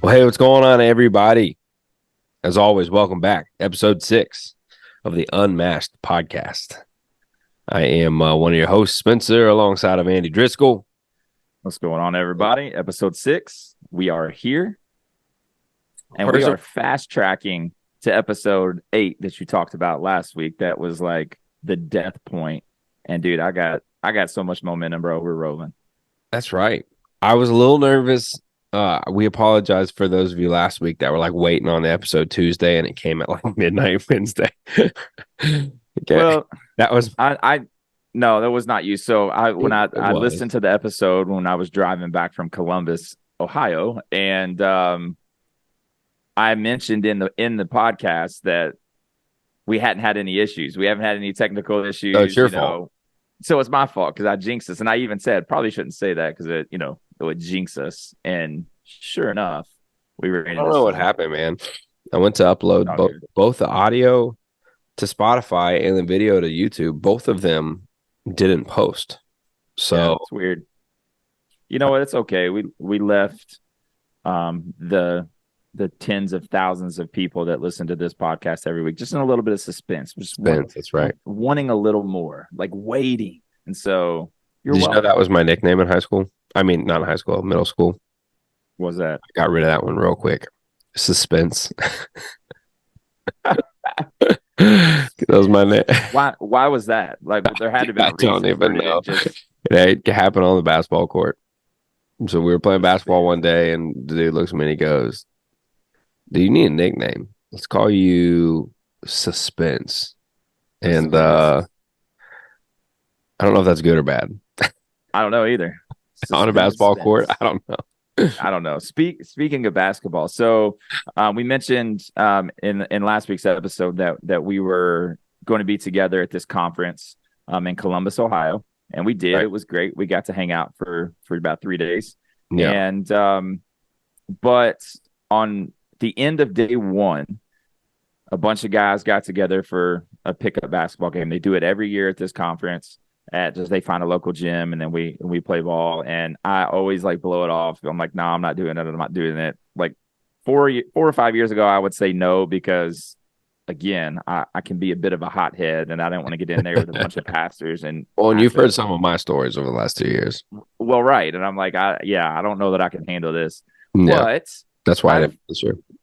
Well, hey, what's going on, everybody? As always, welcome back. Episode 6 of the Unmasked podcast. I am one of your hosts, Spencer, alongside of Andy Driscoll. What's going on, everybody? Episode 6. We are here, and we are fast tracking to episode 8 that you talked about last week. That was like the death point. And dude, I got so much momentum, bro. We're rolling. That's right. I was a little nervous. We apologize for those of you last week that were like waiting on the episode Tuesday, and it came at like midnight Wednesday. Okay. Well, that was no, that was not you. So I listened to the episode when I was driving back from Columbus, Ohio, and I mentioned in the podcast that we hadn't had any issues. We haven't had any technical issues. Oh, it's your fault. So it's my fault because I jinxed us, and I even said probably shouldn't say that because it would jinx us. And sure enough, we were. I don't know what happened, man. I went to upload both the audio to Spotify and the video to YouTube. Both of them didn't post. So it's weird. You know what? It's okay. We left the tens of thousands of people that listen to this podcast every week just in a little bit of suspense. That's right. Wanting a little more, like waiting. And so Did you know that was my nickname in high school? I mean, not in high school, middle school. What was that? I got rid of that one real quick. Suspense. That was my name. Why was that? Like there had to be a reason. I don't even know. It happened on the basketball court. So we were playing basketball one day, and the dude looks at me and he goes, "Do you need a nickname? Let's call you Suspense." And I don't know if that's good or bad. I don't know either. On a basketball court, I don't know. I don't know. Speaking of basketball, so we mentioned in last week's episode that we were going to be together at this conference in Columbus, Ohio, and we did. Right. It was great. We got to hang out for about 3 days. Yeah. And but on the end of day one, a bunch of guys got together for a pickup basketball game. They do it every year at this conference. They find a local gym, and then we play ball. And I always like blow it off. I'm like, no, I'm not doing it. I'm not doing it. Like 4 or 5 years ago, I would say no because, again, I can be a bit of a hothead, and I don't want to get in there with a bunch of pastors. And you've heard some of my stories over the last 2 years. Well, right, and I'm like, I don't know that I can handle this. Yeah. But that's why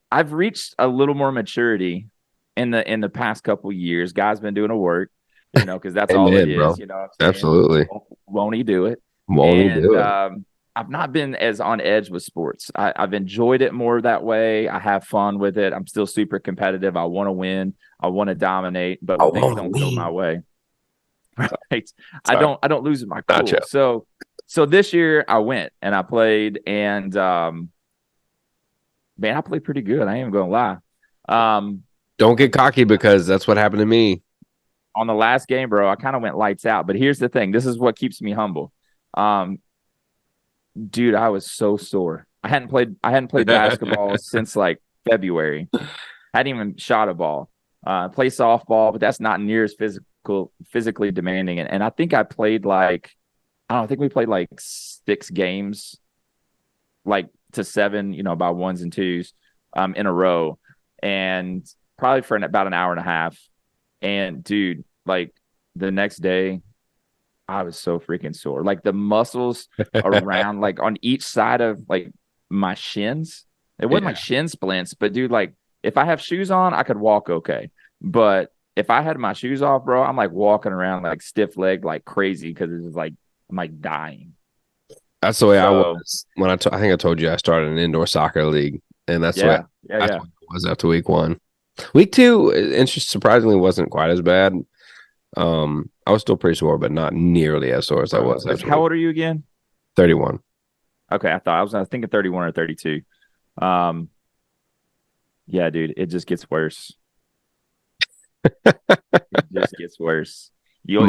I've reached a little more maturity in the past couple years. Guys been doing the work. Because that's all it is. Bro. Absolutely. Won't he do it? I've not been as on edge with sports. I've enjoyed it more that way. I have fun with it. I'm still super competitive. I want to win. I want to dominate, but things don't go my way. Right. I don't lose my cool. Gotcha. So this year I went and I played, and man, I played pretty good. I ain't gonna lie. Don't get cocky because that's what happened to me. On the last game, bro, I kind of went lights out. But here's the thing. This is what keeps me humble. Dude, I was so sore. I hadn't played basketball since like February. Hadn't even shot a ball. Play softball, but that's not near as physically demanding. And I think I played I think we played like 6 games, like to 7, by ones and twos in a row. And probably for about an hour and a half. And dude, like the next day, I was so freaking sore. Like the muscles around, like on each side of like my shins. It wasn't like shin splints, but dude, like if I have shoes on, I could walk okay. But if I had my shoes off, bro, I'm like walking around like stiff legged, like crazy because it's like I'm like dying. That's the way I was when I think I told you I started an indoor soccer league, and that's what it was after week 1. Week 2, surprisingly, wasn't quite as bad. I was still pretty sore, but not nearly as sore as I was. How old are you again? 31. Okay, I was thinking 31 or 32. Yeah, dude, it just gets worse. It just gets worse.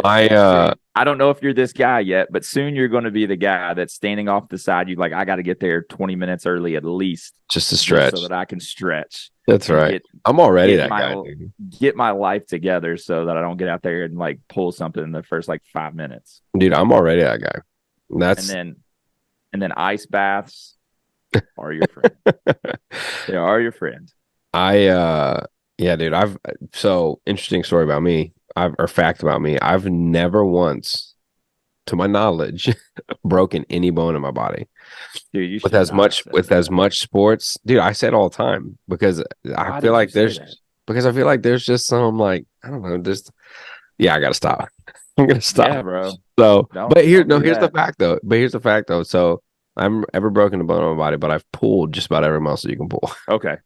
I don't know if you're this guy yet, but soon you're going to be the guy that's standing off the side. You like, I got to get there 20 minutes early at least, just to stretch, so that I can stretch. That's right. I'm already that guy. Dude. Get my life together so that I don't get out there and like pull something in the first like 5 minutes. Dude, I'm already that guy. And then ice baths, are your friend. They are your friend. I yeah, dude, so interesting story about me. Or fact about me. I've never once, to my knowledge, broken any bone in my body. Dude, you With should as not have much said with as that. much sports, dude, I say it all the time I Why feel did you like say that? I feel like there's just some like I don't know, just yeah, I gotta stop. I'm gonna Yeah, stop. bro. So, but Don't do here's the that. fact though. But here's the fact though. So I'm ever broken a bone in my body, but I've pulled just about every muscle you can pull. Okay.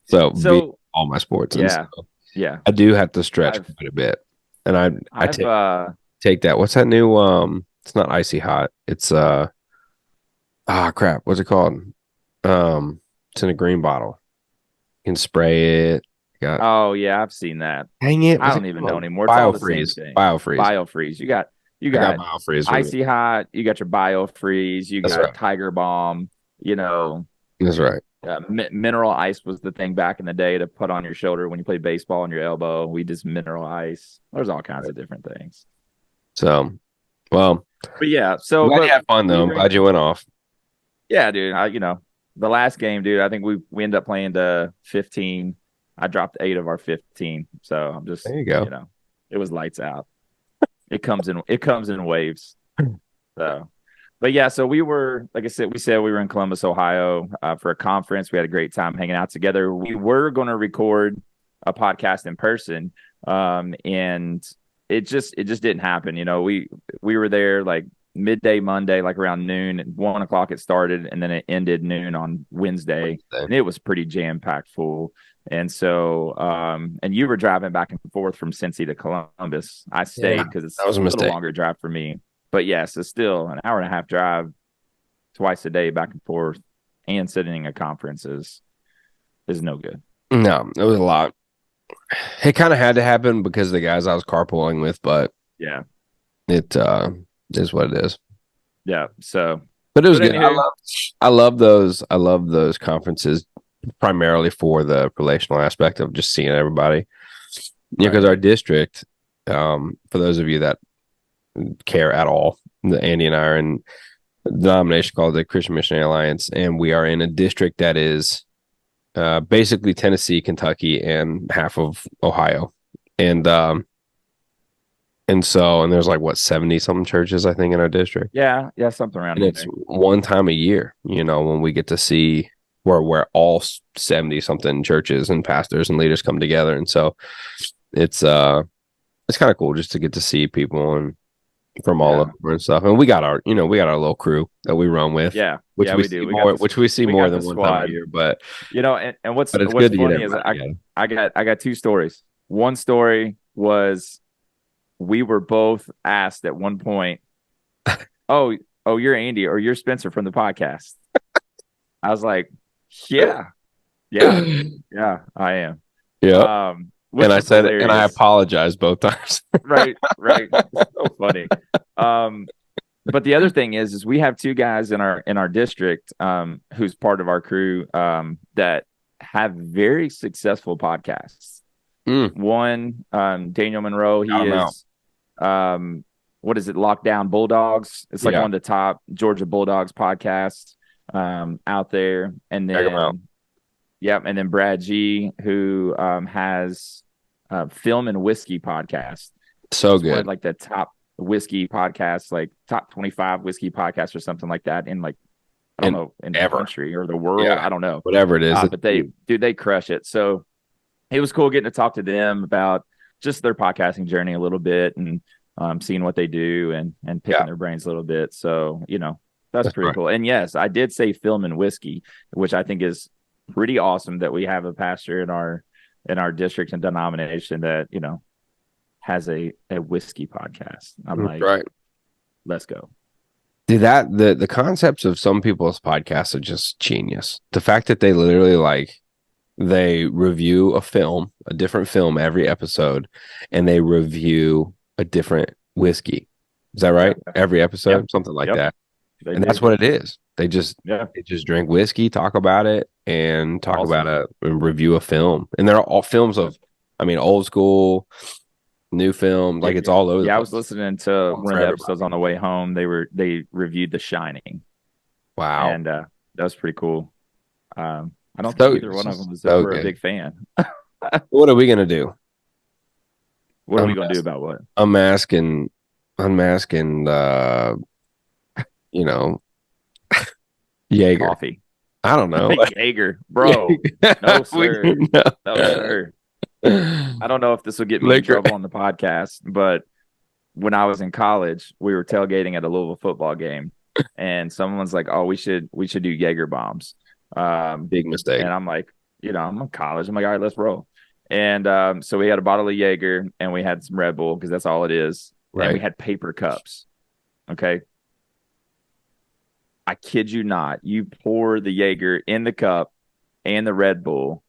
So be So all my sports, and so yeah, yeah. I do have to stretch I've quite a bit, and I I've take that. What's that new? It's not icy hot. It's crap. What's it called? It's in a green bottle. You can spray it. Got oh yeah, I've seen that. Hang it. I What's it don't even know called? anymore. It's all the same Biofreeze. thing. Biofreeze. Biofreeze. You I got got biofreeze with me. icy hot, you got your biofreeze, you That's got right. Tiger Bomb, you know, That's right. mineral ice was the thing back in the day to put on your shoulder when you played baseball on your elbow. We just mineral ice. There's all kinds Right. of different things. So, well, But yeah, I'm so glad you but had fun though. we I'm were glad you went off. yeah, dude. The last game, dude. I think we ended up playing to 15. I dropped 8 of our 15, so I'm just There you go. it was lights out. It comes in waves. So, but yeah, so we were like I said, we were in Columbus, Ohio, for a conference. We had a great time hanging out together. We were going to record a podcast in person, and it just didn't happen. We were there like midday Monday, like around noon. At 1 o'clock it started, and then it ended noon on Wednesday, Wednesday. and it was pretty jam packed full. And so, and you were driving back and forth from Cincy to Columbus. I Yeah, stayed because it's that was a a little mistake. longer drive for me. But yeah, so still an hour and a half drive twice a day back and forth and sitting in a conference is no good. No, it was a lot. It kind of had to happen because of the guys I was carpooling with, but Yeah. it is what it is. Yeah. So, But it was but good. anywho, I love those conferences primarily for the relational aspect of just seeing everybody. Yeah, because right. our district, for those of you that care at all, Andy and I are in a denomination called the Christian Missionary Alliance, and we are in a district that is basically Tennessee, Kentucky, and half of Ohio, and and there's like what 70 something churches I think in our district, Yeah. Yeah. Something around and in it's there. one time a year, when we get to see where all 70 something churches and pastors and leaders come together, and so it's it's kind of cool just to get to see people and from all Yeah. over and stuff. And we got our little crew that we run with, Yeah. Yeah, we do. which we see We more got than the one time a squad. year, but And what's it's what's good to get funny is everybody together. I got two stories. One story was we were both asked at one point, "Oh, you're Andy or you're Spencer from the podcast." I was like, "Yeah, yeah, yeah, I am." Yeah. And Which I was said it, and I hilarious. apologize both times. Right, right. It's so funny. Um, but the other thing is we have two guys in our district, who's part of our crew, that have very successful podcasts. Mm, One, Daniel Monroe, shout he 'em out. is, what is it, Lockdown Bulldogs? It's like Yeah, one of the top Georgia Bulldogs podcasts, out there. And check them out. then, yep, and then Brad G, who has Film and Whiskey podcast. So It's one of good. like the top whiskey podcasts, like top 25 whiskey podcasts or something like that in like I don't And know, in the ever. country or the world. Yeah. I don't know. Whatever it is. But they crush it. So it was cool getting to talk to them about just their podcasting journey a little bit and seeing what they do and picking Yeah, their brains a little bit. So, that's that's pretty right. cool. And yes, I did say film and whiskey, which I think is pretty awesome that we have a pastor in our district and denomination that, has a whiskey podcast. I'm That's like, right. let's go. Dude, the concepts of some people's podcasts are just genius. The fact that they literally they review a different film every episode, and they review a different whiskey. Is that right? Yeah. Every Yep. episode, something like Yep. that. They And that's do. what it is. Yeah. They just drink whiskey, talk about it, and talk Awesome. about and review a film. And they're all films of, old school, new film. Like it's all over the Yeah, I place. was listening to One one for of the everybody. episodes on the way home. They reviewed The Shining, Wow. and that was pretty cool. I don't think So either one of them is so ever a good. big fan. What are we gonna do? What are we gonna do Unmask, about what? unmasking, unmasking. You know, Jaeger. Coffee. I don't know. Jaeger, bro. No, sir. No. No, sir. I don't know if this will get me in Liquor. trouble on the podcast, but when I was in college, we were tailgating at a Louisville football game, and someone's like, "Oh, we should do Jaeger bombs." Big mistake. And I'm like, I'm in college. I'm like, all right, let's roll. And so we had a bottle of Jaeger and we had some Red Bull because that's all it is. And we Right. had paper cups. Okay. I kid you not. You pour the Jaeger in the cup and the Red Bull,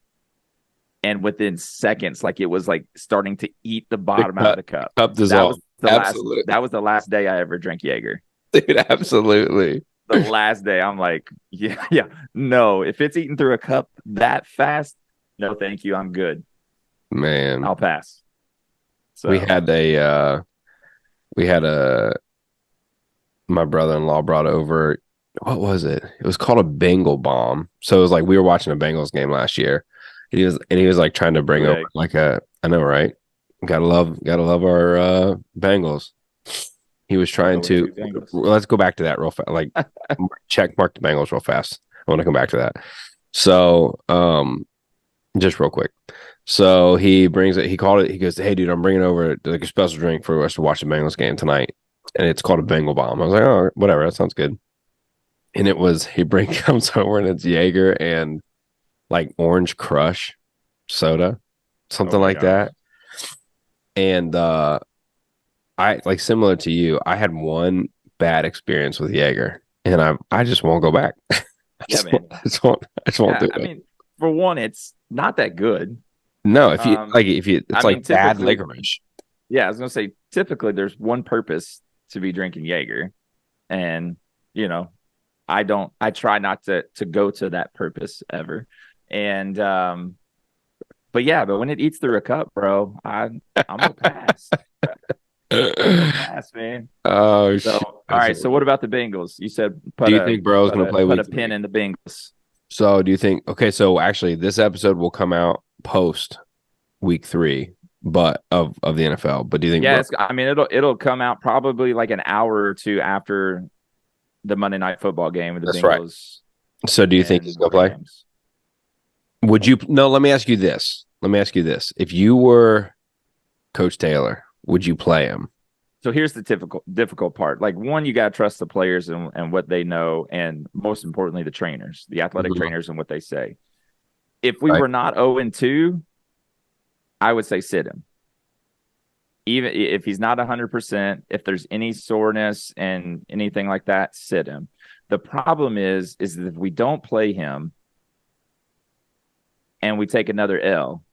and within seconds, like it was like starting to eat the The bottom out of the cup. cup That was dissolved. the last. Absolutely. That was the last day I ever drank Jaeger. Dude, absolutely. The last day, I'm like, yeah, yeah, no. If it's eaten through a cup that fast, no, thank you. I'm good. Man. I'll pass. So We had we had a my brother-in-law brought over, what was it? It was called a Bengal bomb. So it was like we were watching a Bengals game last year. And he was like trying to bring over Greg, like a, I know, right? Gotta love our Bengals. He was trying to, 0-2 Bengals. let's go back to that real fast. Like mark the Bengals real fast. I want to come back to that. So just real quick. So he brings it, he called it, he goes, "Hey dude, I'm bringing over like a special drink for us to watch the Bengals game tonight." And it's called a Bengal bomb. I was like, "Oh, whatever, that sounds good." And it was, comes over and it's Jaeger and like Orange Crush soda, Oh something my like gosh. that. And I, like, similar to you, I had one bad experience with Jaeger and I just won't go back. I Yeah, just won't, man. I just won't Yeah, do I it. mean, for one, it's not that good. No, if you I it's mean, like bad typically, licorice. yeah, I was gonna say typically there's one purpose to be drinking Jaeger, and you know, I try not to go to that purpose ever. And but yeah, but when it eats through a cup, bro, I'm gonna pass. I'm gonna pass, man. Oh So, shit. all right. So, what about the Bengals? You said Do you think Burrow's gonna play put week a pin 3? in the Bengals. So do you think, okay, so actually this episode will come out post week 3, but of the NFL. But do you think Yeah, Burrow? I mean, it'll come out probably like an hour or two after the Monday Night Football game with the That's right. Bengals So do you think he's and gonna play? Rams. Would you, no, let me ask you this. Let me ask you this. If you were Coach Taylor, would you play him? So here's the difficult part. Like one, you gotta trust the players and what they know, and most importantly, the trainers, the athletic Mhm. trainers, and what they say. If we Right. were not 0-2, I would say sit him. Even if he's not 100%, if there's any soreness and anything like that, sit him. The problem is that if we don't play him and we take another L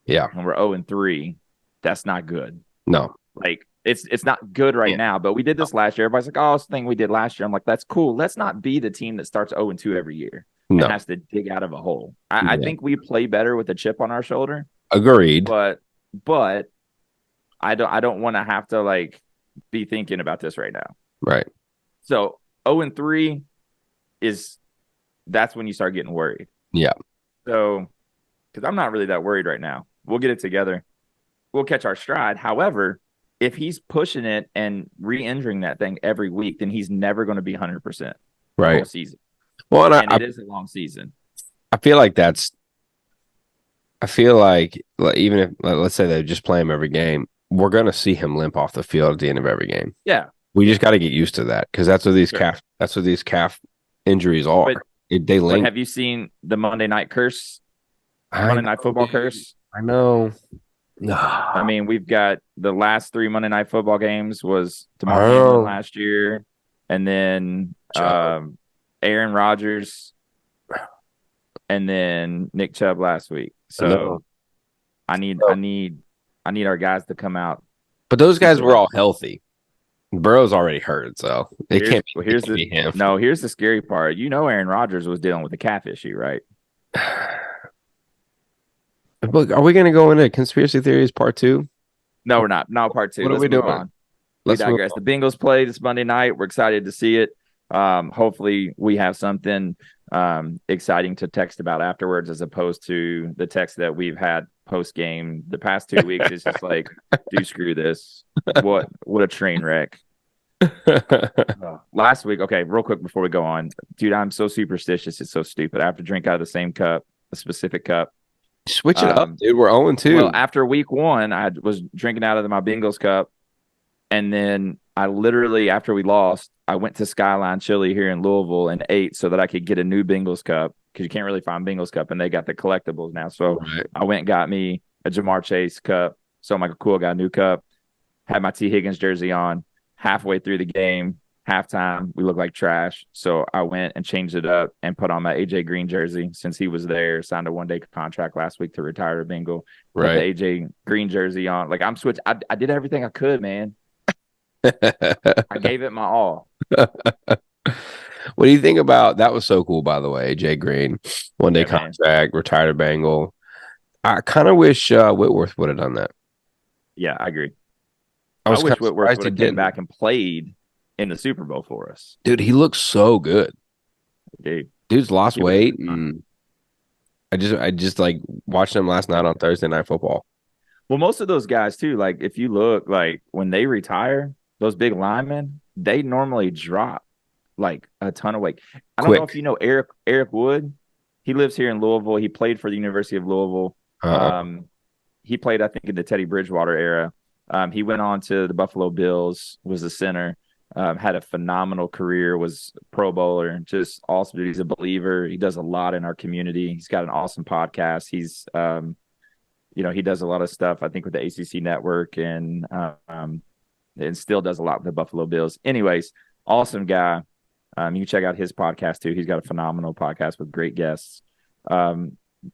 Yeah. and we're 0-3, that's not good. No. Like it's not good right Yeah. now, but we did this last year. Everybody's like, "Oh, it's the thing we did last year." I'm like, "That's cool. Let's not be the team that starts 0-2 every year and No. has to dig out of a hole." I Yeah. think we play better with a chip on our shoulder, Agreed. but I don't want to have to like be thinking about this right now. Right. So 0-3 is that's when you start getting worried. Yeah. So because I'm not really that worried right now. We'll get it together. We'll catch our stride. However, if he's pushing it and re-injuring that thing every week, then he's never going to be 100% the whole Right. season. Well, and And it is a long season. I feel like like, even if, let's say they just play him every game, we're going to see him limp off the field at the end of every game. Yeah. We just got to get used to that because that's what these Sure. calf injuries are. But, They but linger. have you seen the Monday night curse? I Monday know, night football dude. curse? I know. I mean, we've got the last 3 Monday night football games was Damar Oh. Hamlin last year, and then Chubb. Aaron Rodgers, and then Nick Chubb last week. I know. So I need our guys to come out. But those guys super were all healthy. healthy. Burrow's already hurt, so it can't be, Here's it can't be him. no. Here's the scary part. You know, Aaron Rodgers was dealing with a calf issue, right? Look, are we going to go into conspiracy theories part 2? No, we're not. No, part 2. What are Let's we move doing? on. We Let's move digress. on. The Bengals play this Monday night. We're excited to see it. Hopefully, we have something exciting to text about afterwards, as opposed to the text that we've had post game the past 2 weeks. It's just like, dude, screw this. What a train wreck. Last week, okay, real quick before we go on, dude, I'm so superstitious. It's so stupid. I have to drink out of the same cup, a specific cup. Switch it up, dude. We're 0-2. Well, after week one, I was drinking out of my Bengals cup. And then I literally, after we lost, I went to Skyline Chili here in Louisville and ate so that I could get a new Bengals cup, because you can't really find Bengals cup, and they got the collectibles now. So I went and got me a Jamar Chase cup. So I'm like, cool, got a new cup. Had my T. Higgins jersey on. Halfway through the game, halftime, we looked like trash. So I went and changed it up and put on my AJ Green jersey since he was there. Signed a 1-day contract last week to retire a Bengal. Put the AJ Green jersey on. Like, I'm switched. I did everything I could, man. I gave it my all. What do you think about that? Was so cool, by the way. AJ Green, 1-day contract, retired a Bengal. I kind of wish Whitworth would have done that. Yeah, I agree. I wish Whitworth would have came back and played in the Super Bowl for us. Dude, he looks so good. Dude's lost weight, and I just like watching him last night on Thursday Night Football. Well, most of those guys too, like if you look, like when they retire, those big linemen, they normally drop like a ton of weight. I don't know if you know Eric Wood. He lives here in Louisville. He played for the University of Louisville. He played, I think, in the Teddy Bridgewater era. He went on to the Buffalo Bills, was a center, had a phenomenal career, was Pro Bowler, just awesome. He's a believer. He does a lot in our community. He's got an awesome podcast. He's, he does a lot of stuff, I think, with the ACC network, and still does a lot with the Buffalo Bills. Anyways, awesome guy. You can check out his podcast too. He's got a phenomenal podcast with great guests.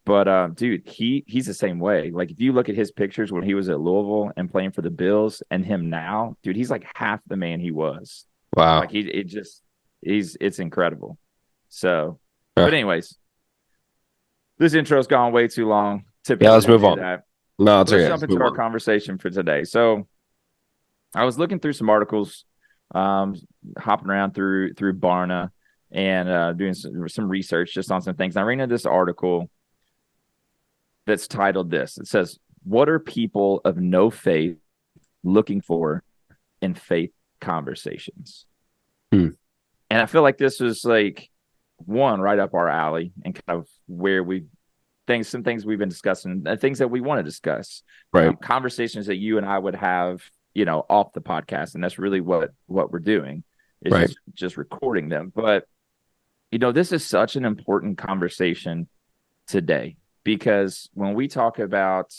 But dude, he's the same way. Like, if you look at his pictures when he was at Louisville and playing for the Bills, and him now, dude, he's like half the man he was. Wow. Like, it's incredible. So, but anyways, this intro's gone way too long. Yeah, let's move on. No, let's jump into our conversation for today. So, I was looking through some articles, hopping around through Barna, and doing some research just on some things. I ran into this article that's titled this. It says, "What are people of no faith looking for in faith conversations?" And I feel like this was like one right up our alley, and kind of where some things we've been discussing, and things that we want to discuss, right? Conversations that you and I would have, off the podcast, and that's really what we're doing, is just recording them. But this is such an important conversation today, because when we talk about,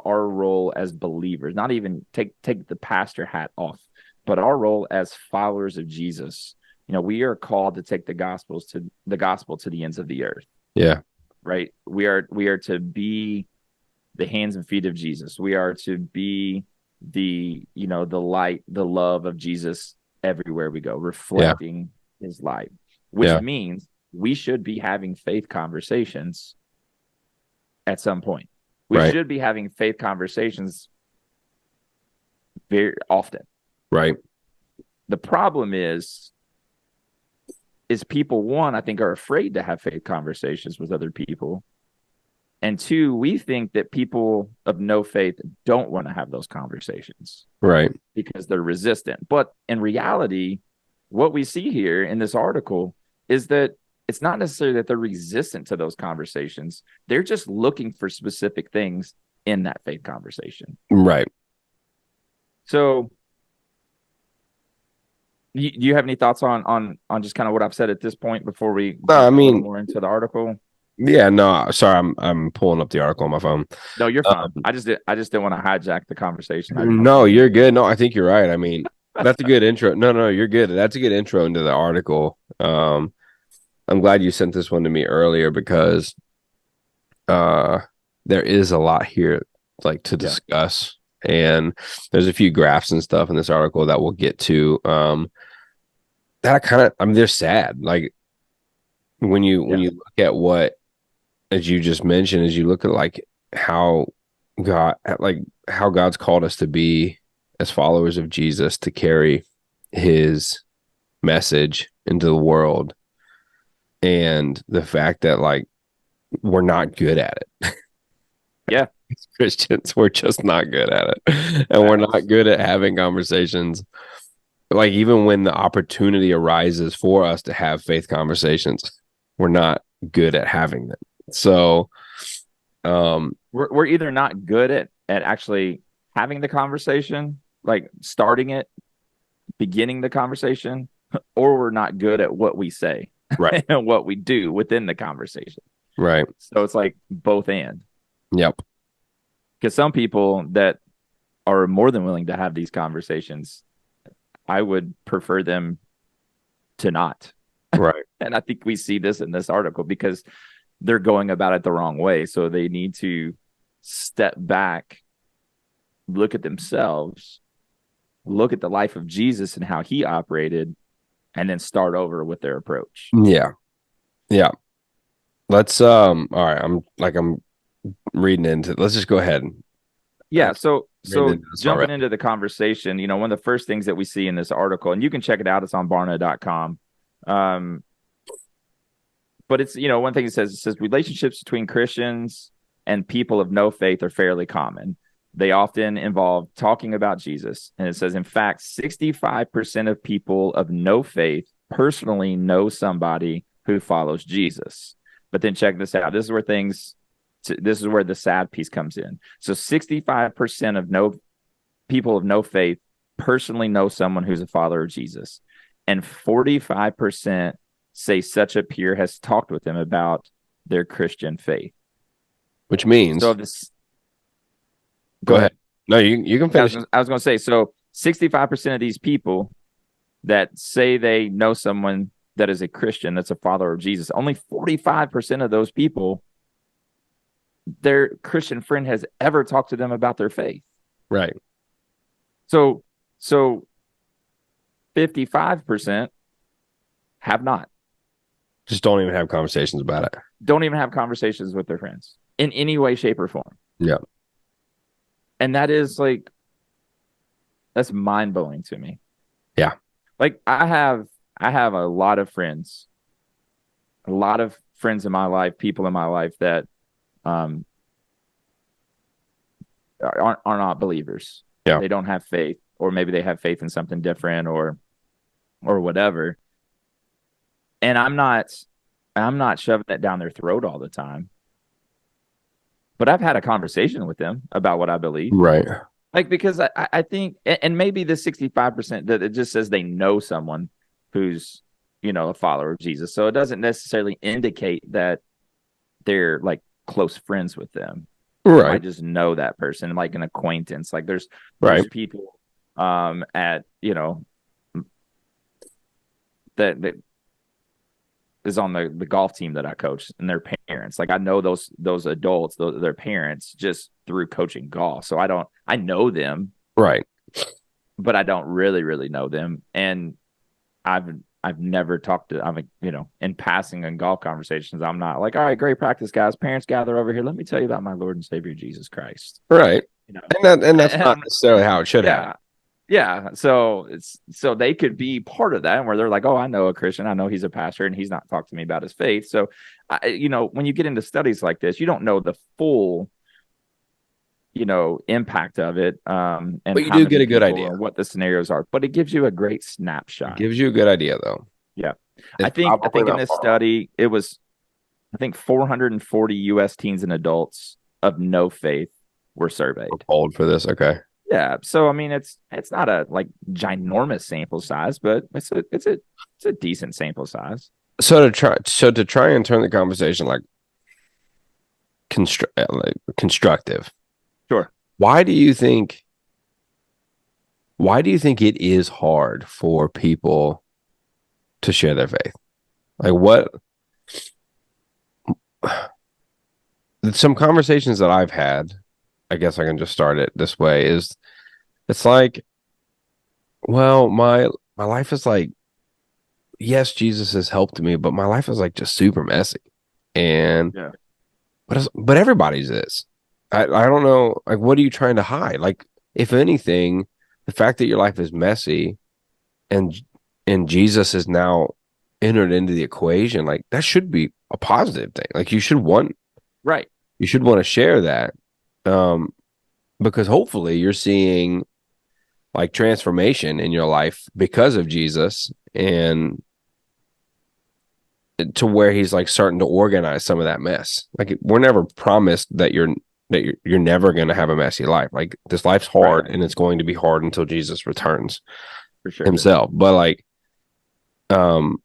our role as believers, not even take the pastor hat off, but our role as followers of Jesus, we are called to take the gospel to the ends of the earth. Yeah. Right. We are to be the hands and feet of Jesus. We are to be the light, the love of Jesus everywhere we go, reflecting his light, which means we should be having faith conversations at some point. We should be having faith conversations very often. Right. The problem is people, one, I think, are afraid to have faith conversations with other people. And two, we think that people of no faith don't want to have those conversations. Right. Because they're resistant. But in reality, what we see here in this article is that it's not necessarily that they're resistant to those conversations. They're just looking for specific things in that faith conversation. Right. So, do you have any thoughts on just kind of what I've said at this point before we go more into the article? Yeah, no, sorry, I'm pulling up the article on my phone. No, you're fine. I just didn't want to hijack the conversation. No, you're good. No, I think you're right. I mean, that's a good intro. No, you're good. That's a good intro into the article. I'm glad you sent this one to me earlier, because there is a lot here to discuss, and there's a few graphs and stuff in this article that we'll get to. That they're sad. Like, when you look at what, as you just mentioned, as you look at how God's called us to be as followers of Jesus, to carry his message into the world. and the fact that like we're not good at it. Yeah. As Christians, we're just not good at it. And we're Facts. not good at having conversations. Like even when the opportunity arises for us to have faith conversations, we're not good at having them. So We're either not good at actually having the conversation, like starting it, beginning the conversation, or we're not good at what we say right. and what we do within the conversation. Right. So it's like both and. Yep. Because some people that are more than willing to have these conversations, I would prefer them to not. Right. And I think we see this in this article because they're going about it the wrong way. So they need to step back, look at themselves, look at the life of Jesus and how he operated, and then start over with their approach. Yeah. Yeah. Let's all right. I'm reading into let's just go ahead. Yeah, Reading so into this jumping already. into the conversation, one of the first things that we see in this article, and you can check it out, it's on Barna.com. But it's, one thing it says relationships between Christians and people of no faith are fairly common. They often involve talking about Jesus. And it says, in fact, 65% of people of no faith personally know somebody who follows Jesus. But then check this out. This is where the sad piece comes in. So 65% of no people of no faith personally know someone who's a follower of Jesus. And 45% say such a peer has talked with them about their Christian faith. Which means So this, go ahead. No, you can I finish. was going to say, so 65% of these people that say they know someone that is a Christian, that's a follower of Jesus, only 45% of those people, their Christian friend has ever talked to them about their faith. Right. So 55% have not. Just don't even have conversations about it. Don't even have conversations with their friends in any way, shape, or form. Yeah. And that is like, that's mind blowing to me. Yeah. Like I have a lot of friends in my life, people in my life that are not believers. Yeah. They don't have faith, or maybe they have faith in something different or whatever. And I'm not shoving it down their throat all the time. But I've had a conversation with them about what I believe. Right. Like, because I think, and maybe the 65% that it just says they know someone who's, a follower of Jesus. So it doesn't necessarily indicate that they're like close friends with them. Right. I just know that person, like an acquaintance. Like there's people at, that is on the golf team that I coach, and their parents. Like I know those adults, their parents, just through coaching golf. So I know them, right, but I don't really know them. And I've never talked to. I'm in passing in golf conversations, I'm not like, all right, great practice, guys. Parents gather over here. Let me tell you about my Lord and Savior Jesus Christ. Right, and that's not necessarily how it should happen. Yeah, so they could be part of that, where they're like, oh, I know a Christian, I know he's a pastor, and he's not talked to me about his faith. So, when you get into studies like this, you don't know the full, impact of it. And but you do get a good idea what the scenarios are. But it gives you a great snapshot. It gives you a good idea, though. Yeah, I think in this study, it was, 440 U.S. teens and adults of no faith were surveyed. Old for this, okay. Yeah, so I mean, it's not a like ginormous sample size, but it's a decent sample size. So to try and turn the conversation like constructive. Sure. Why do you think it is hard for people to share their faith? Like what? Some conversations that I've had, I guess I can just start it this way, is it's like, well, my life is like, yes, Jesus has helped me, but my life is like just super messy. And yeah. But everybody's is. I don't know, like what are you trying to hide? Like, if anything, the fact that your life is messy and Jesus is now entered into the equation, like that should be a positive thing. Like Right. you should want to share that. Um, because hopefully you're seeing like transformation in your life because of Jesus, and to where he's like starting to organize some of that mess. Like we're never promised that you're never going to have a messy life. Like this life's Right. hard and it's going to be hard until Jesus returns For sure. himself. But like um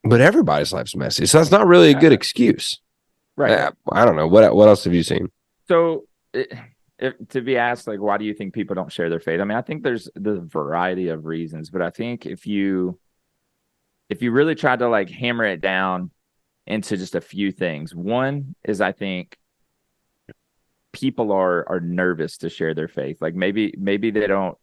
but everybody's life's messy. So that's not really a good excuse. Right. I don't know. What else have you seen? So, to be asked, like, why do you think people don't share their faith? I mean, I think there's the variety of reasons, but I think if you really tried to like hammer it down into just a few things, one is I think people are nervous to share their faith. Like maybe they don't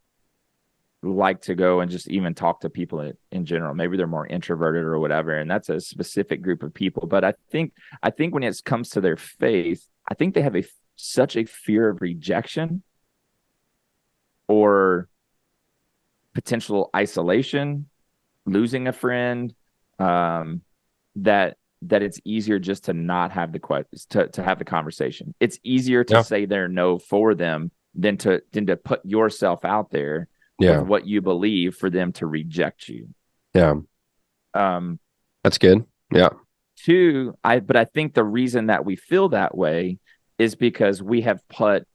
like to go and just even talk to people in general. Maybe they're more introverted or whatever, and that's a specific group of people. But I think when it comes to their faith, I think they have such a fear of rejection or potential isolation, losing a friend, that it's easier just to not have the to have the conversation. It's easier to say their no for them than to put yourself out there with what you believe for them to reject you. Yeah. That's good. Yeah. Two, but I think the reason that we feel that way is because we have put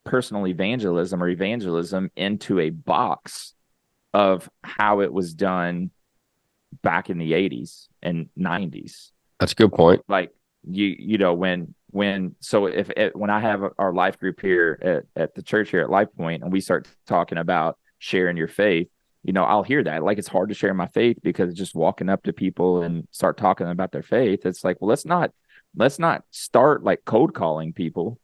personal evangelism or evangelism into a box of how it was done back in the 80s and 90s. That's a good point. Like you know, when I have our life group here at the church here at Life Point, and we start talking about sharing your faith, you know, I'll hear that. Like, it's hard to share my faith because just walking up to people and start talking about their faith, it's like, well, let's not start like cold calling people.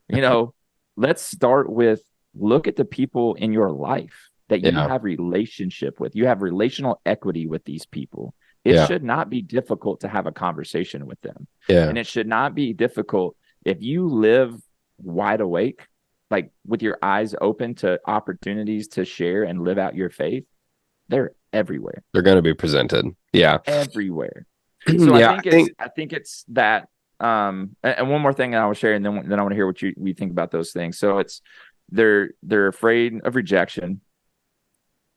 You know, let's start with, look at the people in your life that you have relationship with. You have relational equity with these people. It should not be difficult to have a conversation with them. And it should not be difficult if you live wide awake, like with your eyes open to opportunities to share and live out your faith. They're everywhere. They're going to be presented. Yeah. Everywhere. So I think it's that. And one more thing I will share, and then I want to hear what we think about those things. So it's they're afraid of rejection.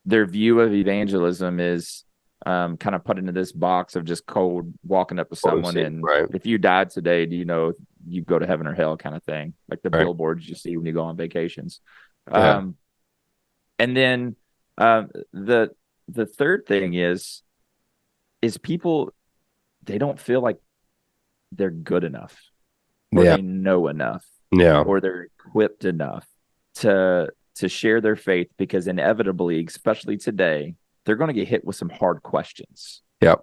Their view of evangelism is kind of put into this box of just cold walking up to someone, and if you died today, do you know you go to heaven or hell, kind of thing, like the billboards you see when you go on vacations. And then the third thing is people, they don't feel like they're good enough, or they know enough, or they're equipped enough to share their faith, because inevitably, especially today, they're going to get hit with some hard questions. Yep.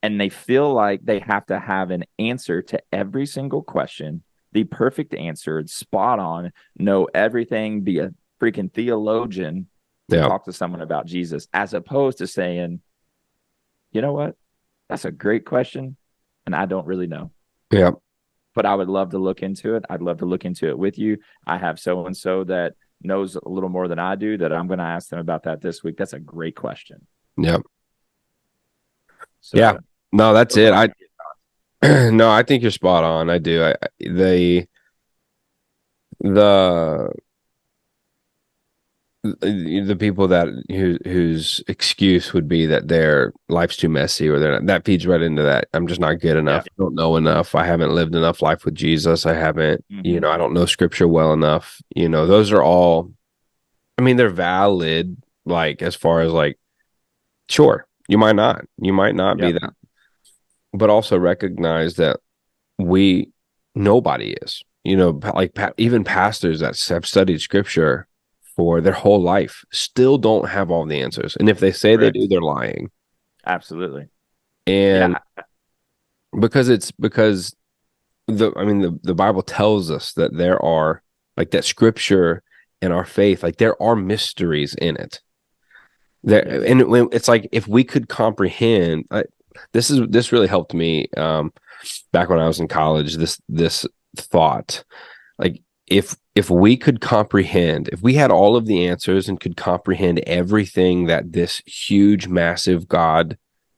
And they feel like they have to have an answer to every single question, the perfect answer, spot on, know everything, be a freaking theologian to talk to someone about Jesus, as opposed to saying, you know what? That's a great question, and I don't really know. Yeah. But I would love to look into it. I'd love to look into it with you. I have so-and-so that knows a little more than I do that I'm going to ask them about that this week. That's a great question. Yep. So, yeah. No, that's it. No, I think you're spot on. I do. The people whose excuse would be that their life's too messy, or they're not, that feeds right into that. I'm just not good enough. I don't know enough. I haven't lived enough life with Jesus. I haven't, I don't know scripture well enough. Those are all, I mean, they're valid, like, as far as like, sure, you might not be that, but also recognize that nobody is, like even pastors that have studied scripture for their whole life still don't have all the answers. And if they say they do, they're lying. Absolutely. And because the Bible tells us that there are, like, that scripture and our faith, like, there are mysteries in it. And it's like, if we could comprehend, this really helped me back when I was in college, this thought, like, if we could comprehend, if we had all of the answers and could comprehend everything that this huge, massive God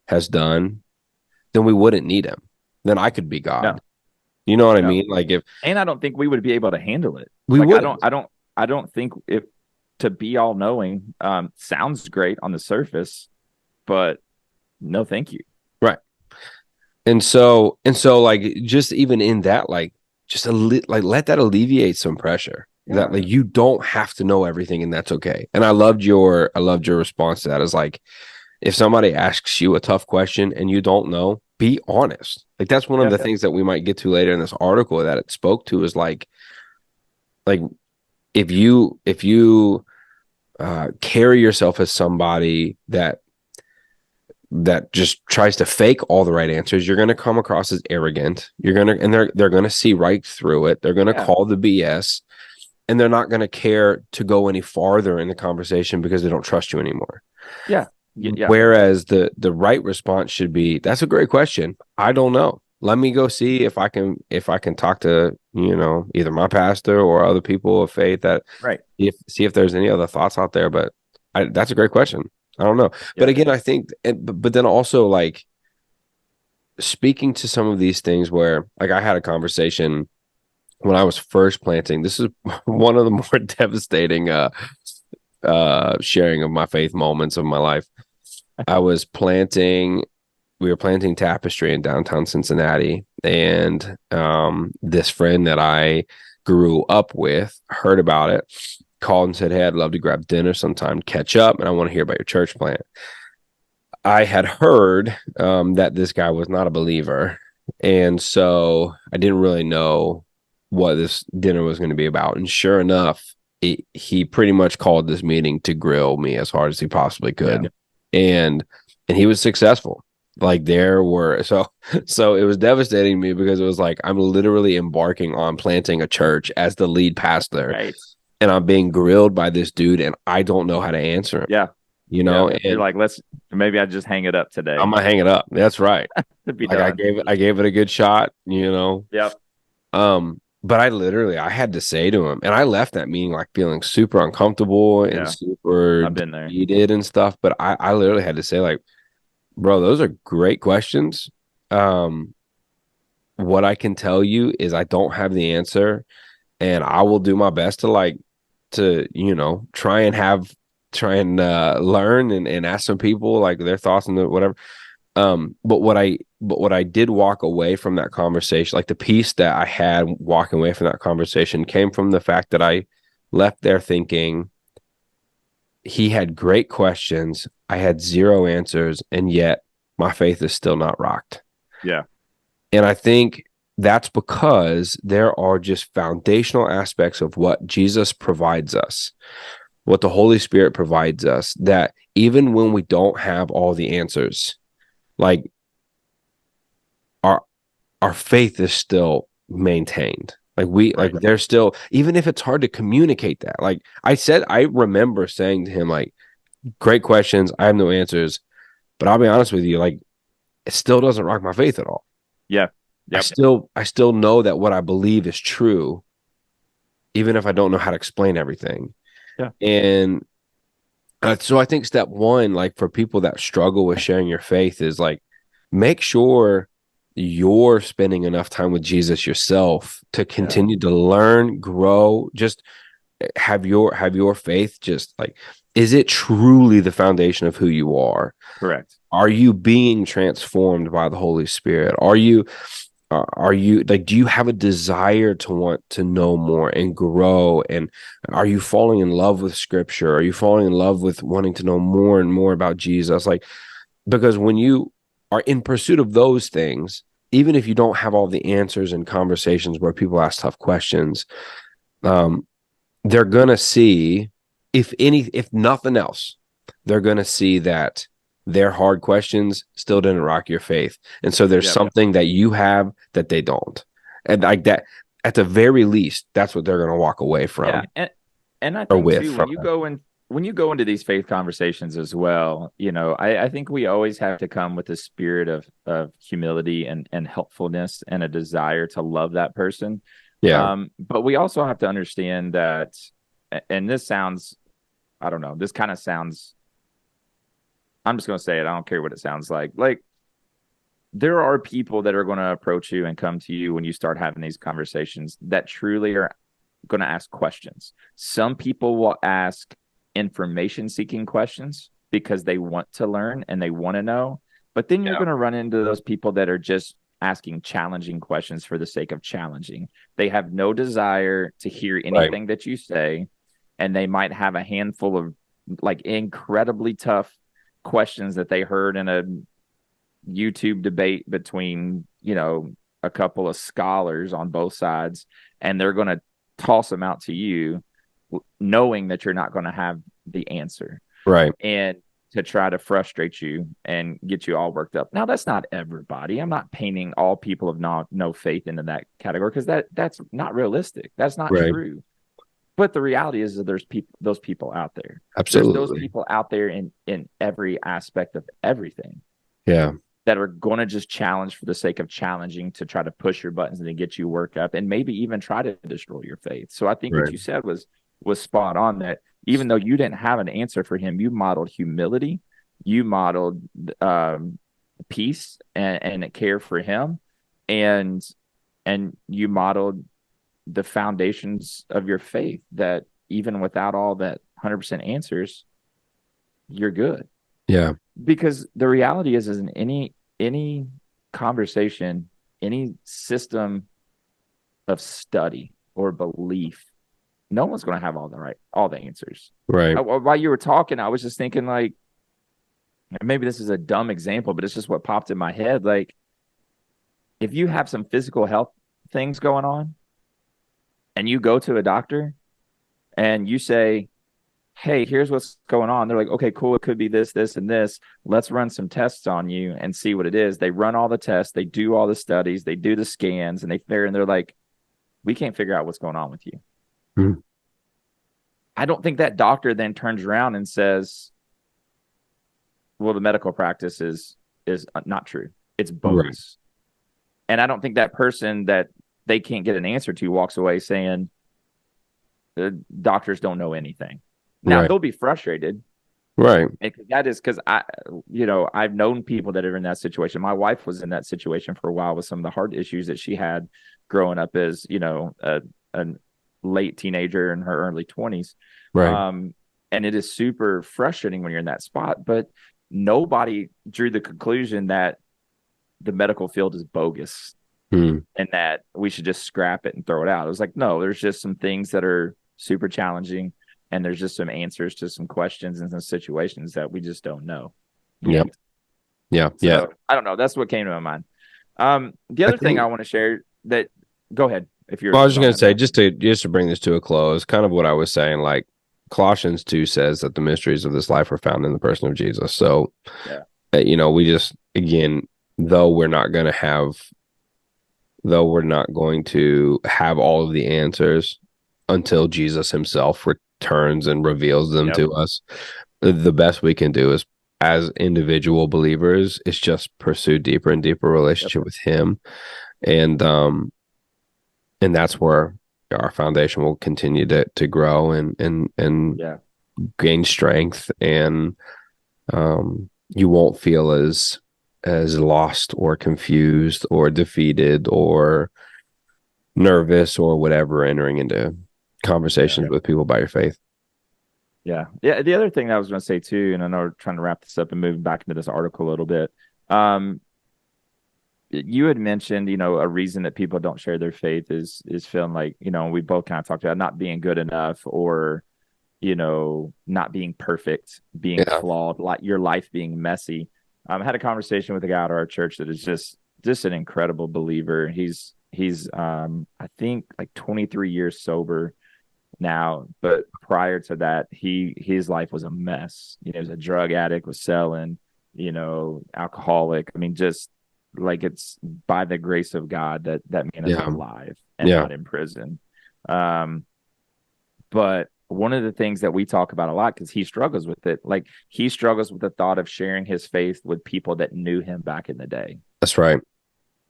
has done, then we wouldn't need him. Then I could be God. No, You know what I no. mean? Like if And I don't think we would be able to handle it. we Like wouldn't. I don't think if to be all knowing sounds great on the surface, but no, thank you. Right. And so like just even in that, like just like let that alleviate some pressure. That Yeah, like you don't have to know everything and that's okay. And I loved your response to that is like if somebody asks you a tough question and you don't know, be honest. Like that's one of yeah, the things that we might get to later in this article that it spoke to is like if you carry yourself as somebody that just tries to fake all the right answers, you're going to come across as arrogant. You're going to, and they're going to see right through it. They're going to yeah, call the BS, and they're not going to care to go any farther in the conversation because they don't trust you anymore. yeah, yeah. Whereas the right response should be, "That's a great question. I don't know. Let me go see if I can talk to either my pastor or other people of faith that Right. if see if there's any other thoughts out there." But that's a great question. I don't know. But Yeah. again, I think, but then also like speaking to some of these things where like I had a conversation when I was first planting. This is one of the more devastating sharing of my faith moments of my life. I was planting we were planting tapestry in downtown Cincinnati, and this friend that I grew up with heard about it, called and said, "Hey, I'd love to grab dinner sometime, catch up, and I want to hear about your church plant." I had heard that this guy was not a believer, and so I didn't really know what this dinner was going to be about. And sure enough, he pretty much called this meeting to grill me as hard as he possibly Yeah. could, and he was successful. Like there were so it was devastating to me because it was like I'm literally embarking on planting a church as the lead pastor, Right. and I'm being grilled by this dude, and I don't know how to answer him. Yeah. Yeah. You're And like, maybe I just hang it up I'm today gonna hang it up. That's right. to be Like done. I gave it a good shot. Yep. But I had to say to him, and I left that meeting like feeling super uncomfortable and Yeah. super I've been there. defeated and stuff. But I literally had to say, like, bro, those are great questions. Um, what I can tell you is I don't have the answer, and I will do my best to try and learn and ask some people like their thoughts and whatever. But what I did walk away from that conversation, like the piece that I had walking away from that conversation came from the fact that I left there thinking he had great questions. I had zero answers, and yet my faith is still not rocked. Yeah. And I think that's because there are just foundational aspects of what Jesus provides us, what the Holy Spirit provides us, that even when we don't have all the answers, like our our faith is still maintained. Like Right. there's still, even if it's hard to communicate that. Like I remember saying to him, like, great questions. I have no answers, but I'll be honest with you, like it still doesn't rock my faith at all. Yeah. I Yep. still I still know that what I believe is true, even if I don't know how to explain everything. Yeah. And so I think step one, like for people that struggle with sharing your faith, is like make sure you're spending enough time with Jesus yourself to Yeah. continue to learn, grow, just have your faith just like, is it truly the foundation of who you are? Correct. Are you being transformed by the Holy Spirit? Are you like, do you have a desire to want to know more and grow? And are you falling in love with scripture? Are you falling in love with wanting to know more and more about Jesus? Like, because when you are in pursuit of those things, even if you don't have all the answers in conversations where people ask tough questions, um, they're gonna see, if nothing else, they're gonna see that their hard questions still didn't rock your faith, and so there's Yep. something that you have that they don't, and like that, at the very least, that's what they're gonna walk away Yeah. from And I or think with too, from that. when you go into these faith conversations as well, I think we always have to come with a spirit of humility and helpfulness and a desire to love that person. Yeah, But we also have to understand that, and this sounds, I don't know, this kind of sounds I'm just gonna say it. I don't care what it sounds like. Like there are people that are going to approach you and come to you when you start having these conversations that truly are going to ask questions. Some people will ask information seeking questions because they want to learn and they want to know. But then you're Yeah. going to run into those people that are just asking challenging questions for the sake of challenging. They have no desire to hear Right. anything that you say, and they might have a handful of like incredibly tough questions that they heard in a YouTube debate between, a couple of scholars on both sides, and they're going to toss them out to you, knowing that you're not going to have the answer, Right. and to try to frustrate you and get you all worked up. Now, that's not everybody. I'm not painting all people of no faith into that category because that's not realistic. That's not Right. true. But the reality is that there's those people out there. There's those Absolutely. people out there in every aspect of everything Yeah. that are going to just challenge for the sake of challenging to try to push your buttons and to get you worked up and maybe even try to destroy your faith. So I think what Right. you said was spot on, that even though you didn't have an answer for him, you modeled humility, you modeled peace and care for him, and you modeled the foundations of your faith that even without all that 100% answers, you're good. Yeah. Because the reality is in any conversation, any system of study or belief, no one's going to have all the answers. Right. While you were talking, I was just thinking, like, maybe this is a dumb example, but it's just what popped in my head. Like, if you have some physical health things going on and you go to a doctor and you say, hey, here's what's going on. They're like, okay, cool. It could be this, this, and this. Let's run some tests on you and see what it is. They run all the tests. They do all the studies. They do the scans, and they're like, we can't figure out what's going on with you. Mm. I don't think that doctor then turns around and says, well, the medical practice is not true. It's Right. bogus. And I don't think that person that they can't get an answer to walks away saying the doctors don't know anything. Now Right. they'll be frustrated. Right. That is because I've known people that are in that situation. My wife was in that situation for a while with some of the heart issues that she had growing up as, a late teenager in her early 20s. Right. And it is super frustrating when you're in that spot, but nobody drew the conclusion that the medical field is bogus Mm. and that we should just scrap it and throw it out. It was like, no, there's just some things that are super challenging, and there's just some answers to some questions and some situations that we just don't know Yeah. yet. Yeah. So Yeah. I don't know. That's what came to my mind. The I other thing think, I want to share that go ahead if you're well, I was just going gonna to say, talk. just to bring this to a close, kind of what I was saying, like Colossians 2 says that the mysteries of this life are found in the person of Jesus. So, Yeah. we just, again, though we're not going to have though we're not going to have all of the answers until Jesus himself returns and reveals them Yep. to us, the best we can do is, as individual believers, is just pursue deeper and deeper Yep. relationship with him. And that's where our foundation will continue to grow and Yeah. gain strength, and you won't feel as lost or confused or defeated or nervous or whatever entering into conversations Yeah. with people about your faith. Yeah. Yeah. The other thing that I was going to say too, and I know we're trying to wrap this up and move back into this article a little bit. You had mentioned, a reason that people don't share their faith is feeling like, we both kind of talked about not being good enough or, not being perfect, being Yeah. flawed, like your life being messy. I had a conversation with a guy at our church that is just an incredible believer. He's I think like 23 years sober now, but prior to that, his life was a mess. He was a drug addict, was selling, alcoholic. I mean, just like it's by the grace of God that man is Yeah. alive and Yeah. not in prison. Um, but one of the things that we talk about a lot, because he struggles with it, like he struggles with the thought of sharing his faith with people that knew him back in the day, That's right.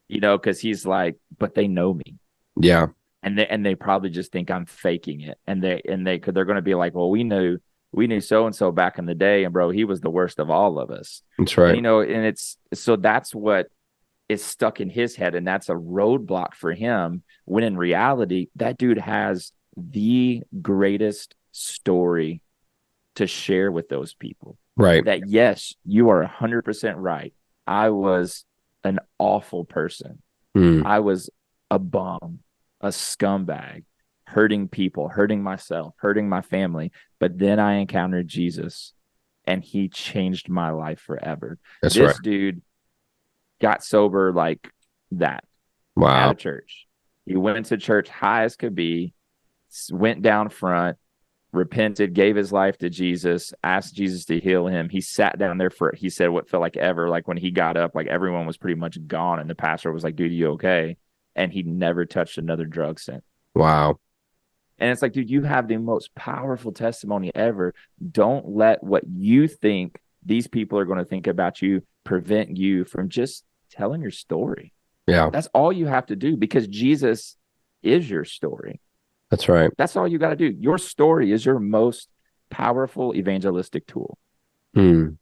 because he's like, but they know me. Yeah. And they probably just think I'm faking it. And they're going to be like, well, we knew so and so back in the day, and bro, he was the worst of all of us. That's And right. and it's so that's what is stuck in his head, and that's a roadblock for him. When in reality, that dude has the greatest story to share with those people. Right. That yes, you are 100% right. I was an awful person. Mm, I was a bum, a scumbag, hurting people, hurting myself, hurting my family. But then I encountered Jesus and he changed my life forever. that's right. This dude got sober like that at Wow. a church. He went to church high as could be, went down front, repented, gave his life to Jesus, asked Jesus to heal him. He sat down there for, he said, what felt like ever. Like when he got up, like everyone was pretty much gone. And the pastor was like, dude, you okay? And he never touched another drug since. Wow. And it's like, dude, you have the most powerful testimony ever. Don't let what you think these people are going to think about you prevent you from just telling your story. Yeah. That's all you have to do because Jesus is your story. That's right. That's all you got to do. Your story is your most powerful evangelistic tool, Mm,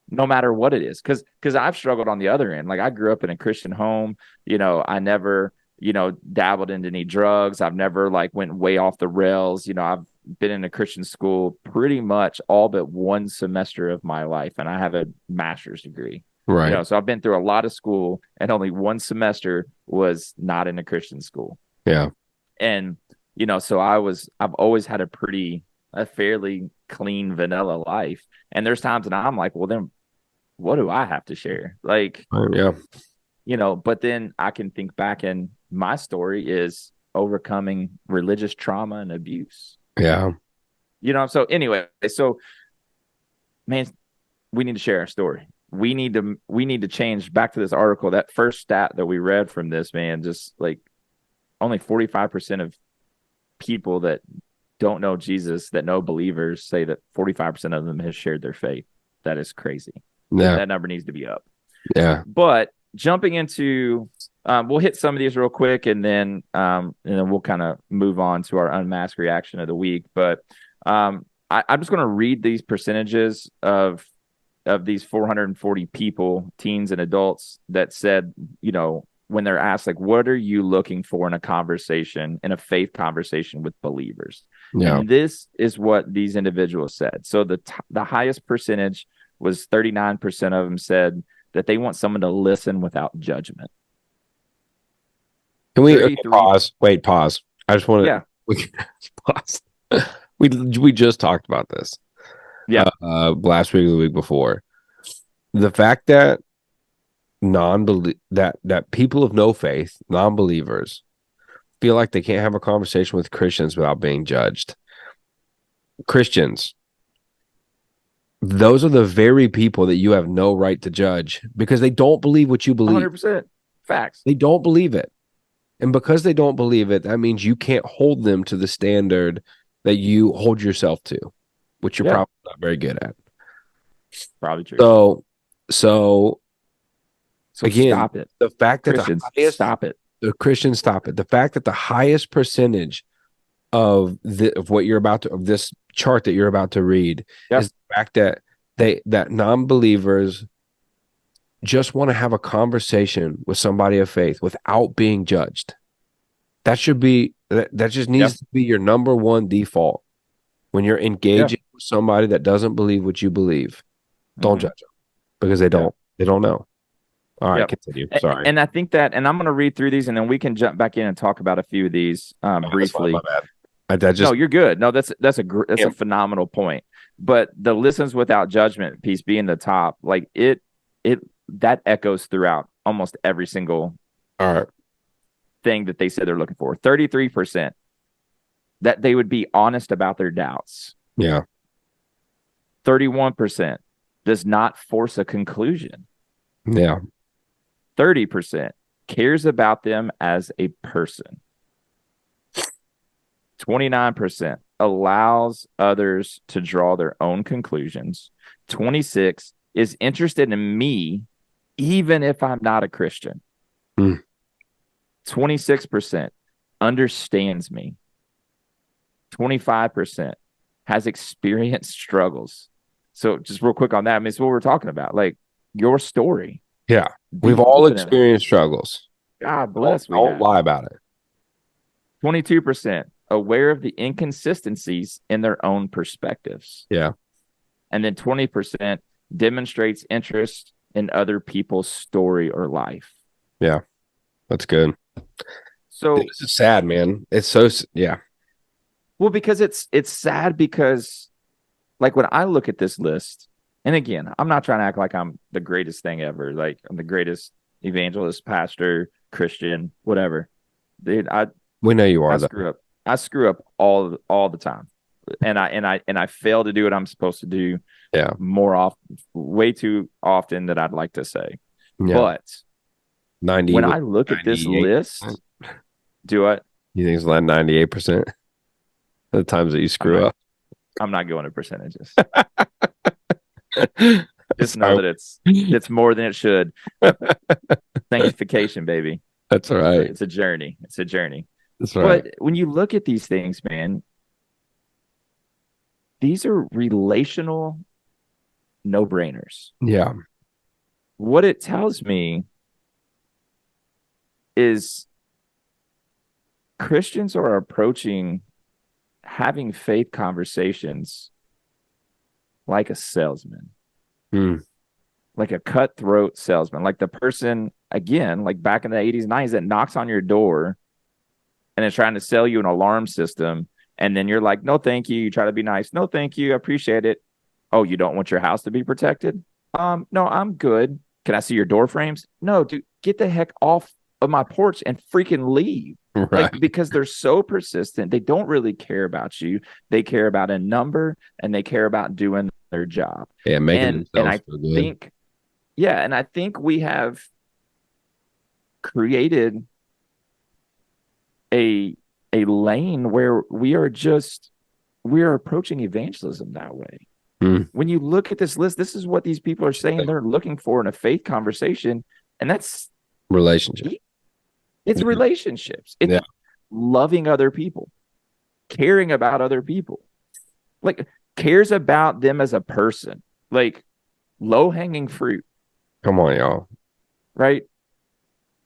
no matter what it is. Because I've struggled on the other end. Like I grew up in a Christian home. I never, dabbled into any drugs. I've never like went way off the rails. I've been in a Christian school pretty much all but one semester of my life, and I have a master's degree. right. So I've been through a lot of school, and only one semester was not in a Christian school. Yeah. And so I've always had a fairly clean vanilla life. And there's times that I'm like, well, then what do I have to share? Like, Yeah. but then I can think back, and my story is overcoming religious trauma and abuse. Yeah. So anyway, so man, we need to share our story. We need to change back to this article. That first stat that we read from this, man, just like only 45% of people that don't know Jesus, that know believers, say that 45% of them has shared their faith. That is crazy. Yeah. That number needs to be up. Yeah. But jumping into, we'll hit some of these real quick, and then we'll kind of move on to our unmasked reaction of the week. But I'm just going to read these percentages of these 440 people, teens and adults, that said, when they're asked, like, what are you looking for in a conversation, in a faith conversation with believers? Yeah. And this is what these individuals said. So the highest percentage was 39% of them said that they want someone to listen without judgment. Can we 33. pause? Wait, pause. I just want to. Yeah. We can pause. We just talked about this. Yeah. Last week or the week before. The fact that that people of no faith, non-believers, feel like they can't have a conversation with Christians without being judged. Christians, those are the very people that you have no right to judge because they don't believe what you believe. 100% facts. They don't believe it. And because they don't believe it, that means you can't hold them to the standard that you hold yourself to, which you're probably not very good at. Probably true. So again, stop it. The fact that Christians, stop it. The Christians stop it. The fact that the highest percentage of what you're about to, of this chart that you're about to read, is the fact that that non-believers just want to have a conversation with somebody of faith without being judged. That should be that just needs to be your number one default when you're engaging with somebody that doesn't believe what you believe. Don't judge them because they don't know. All right, continue. Sorry. And I think that, and I'm going to read through these, and then we can jump back in and talk about a few of these briefly. My bad. No, you're good. No, that's a phenomenal point. But the listens without judgment piece being the top, like it that echoes throughout almost every single thing that they said they're looking for. 33% that they would be honest about their doubts. Yeah. 31% does not force a conclusion. Yeah. 30% cares about them as a person. 29% allows others to draw their own conclusions. 26 is interested in me even if I'm not a Christian. 26% understands me. 25% has experienced struggles. So just real quick on that, I mean, it's what we're talking about. Like your story. Yeah. Be We've all open in that. experienced struggles. God bless, we Don't have. lie about it. 22% aware of the inconsistencies in their own perspectives. Yeah. And then 20% demonstrates interest in other people's story or life. Yeah. That's good. So This is sad, man. It's so, yeah. well, because it's sad because like when I look at this list, and again, I'm not trying to act like I'm the greatest thing ever, like I'm the greatest evangelist, pastor, Christian, whatever. Dude, We know you I are, though. screw up. I screw up all the time. And I fail to do what I'm supposed to do Yeah. more often, way too often that I'd like to say. Yeah. But 90, when I look at this 98%. list, do I? You think it's like 98% of the times that you screw up? I'm not going to percentages. Just know that it's more than it should. Sanctification, baby. That's all right. It's a journey. It's a journey. That's right. But when you look at these things, man, these are relational no-brainers. Yeah. What it tells me is Christians are approaching having faith conversations like a salesman, like a cutthroat salesman, like the person, again, like back in the 80s, 90s, that knocks on your door and is trying to sell you an alarm system. And then you're like, no, thank you. You try to be nice. No, thank you. I appreciate it. Oh, you don't want your house to be protected? No, I'm good. Can I see your door frames? No, dude, get the heck off of my porch and freaking leave. Right. Like, because they're so persistent. They don't really care about you. They care about a number and they care about doing their job. Yeah, making and I feel good. think, yeah, and I think we have created a lane where we are approaching evangelism that way. When you look at this list, this is what these people are saying they're looking for in a faith conversation, and that's relationship. It's relationships. It's loving other people, caring about other people, like cares about them as a person, like low-hanging fruit. Come on, y'all. Right?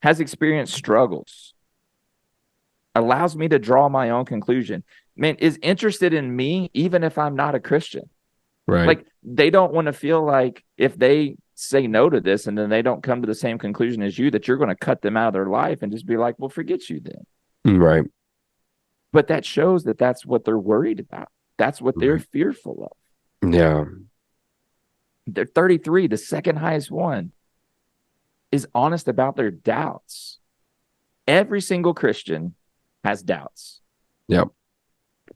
Has experienced struggles. Allows me to draw my own conclusion. Man, is interested in me even if I'm not a Christian. Right. Like they don't want to feel like if they say no to this and then they don't come to the same conclusion as you, that you're going to cut them out of their life and just be like, well, forget you then. Right. But that shows that that's what they're worried about. That's what they're fearful of. Yeah. They're 33, the second highest one, is honest about their doubts. Every single Christian has doubts. Yep.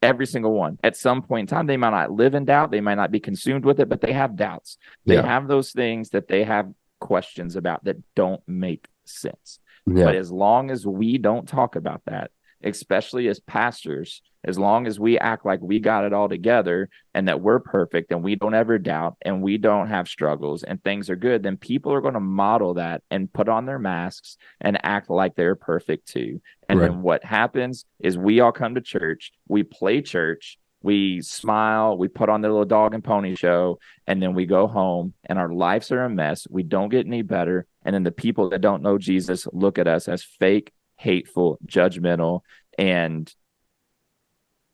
Every single one. At some point in time, they might not live in doubt. They might not be consumed with it, but they have doubts. They have those things that they have questions about that don't make sense. Yeah. But as long as we don't talk about that, especially as pastors, as long as we act like we got it all together and that we're perfect and we don't ever doubt and we don't have struggles and things are good, then people are going to model that and put on their masks and act like they're perfect too. And then what happens is we all come to church, we play church, we smile, we put on the little dog and pony show, and then we go home and our lives are a mess. We don't get any better. And then the people that don't know Jesus look at us as fake, hateful, judgmental, and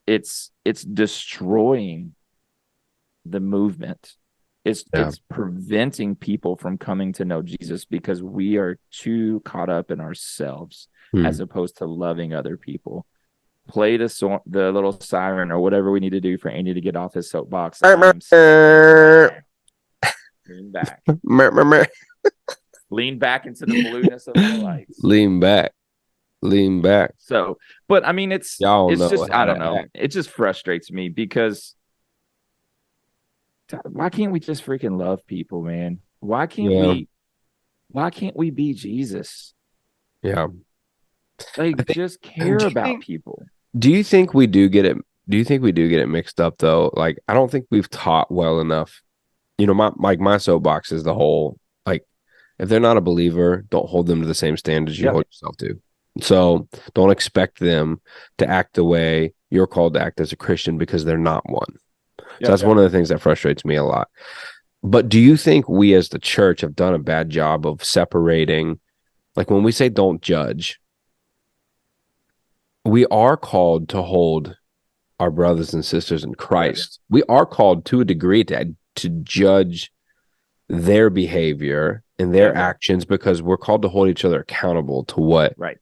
it's destroying the movement. It's preventing people from coming to know Jesus because we are too caught up in ourselves as opposed to loving other people. Play the little siren or whatever we need to do for Andy to get off his soapbox. Lean back. Lean back into the blueness of the lights. Lean back. So, but I mean, it's just, I don't know. It just frustrates me because why can't we just freaking love people, man? Why can't we be Jesus? Yeah. Like, just care about people. Do you think we do get it? Do you think we do get it mixed up though? Like, I don't think we've taught well enough. You know, my soapbox is the whole, like, if they're not a believer, don't hold them to the same standards you hold yourself to. So don't expect them to act the way you're called to act as a Christian because they're not one. So Yeah. that's one of the things that frustrates me a lot. But do you think we as the church have done a bad job of separating, like when we say don't judge, we are called to hold our brothers and sisters in Christ. We are called to a degree to judge their behavior and their Yeah. actions because we're called to hold each other accountable to what Right.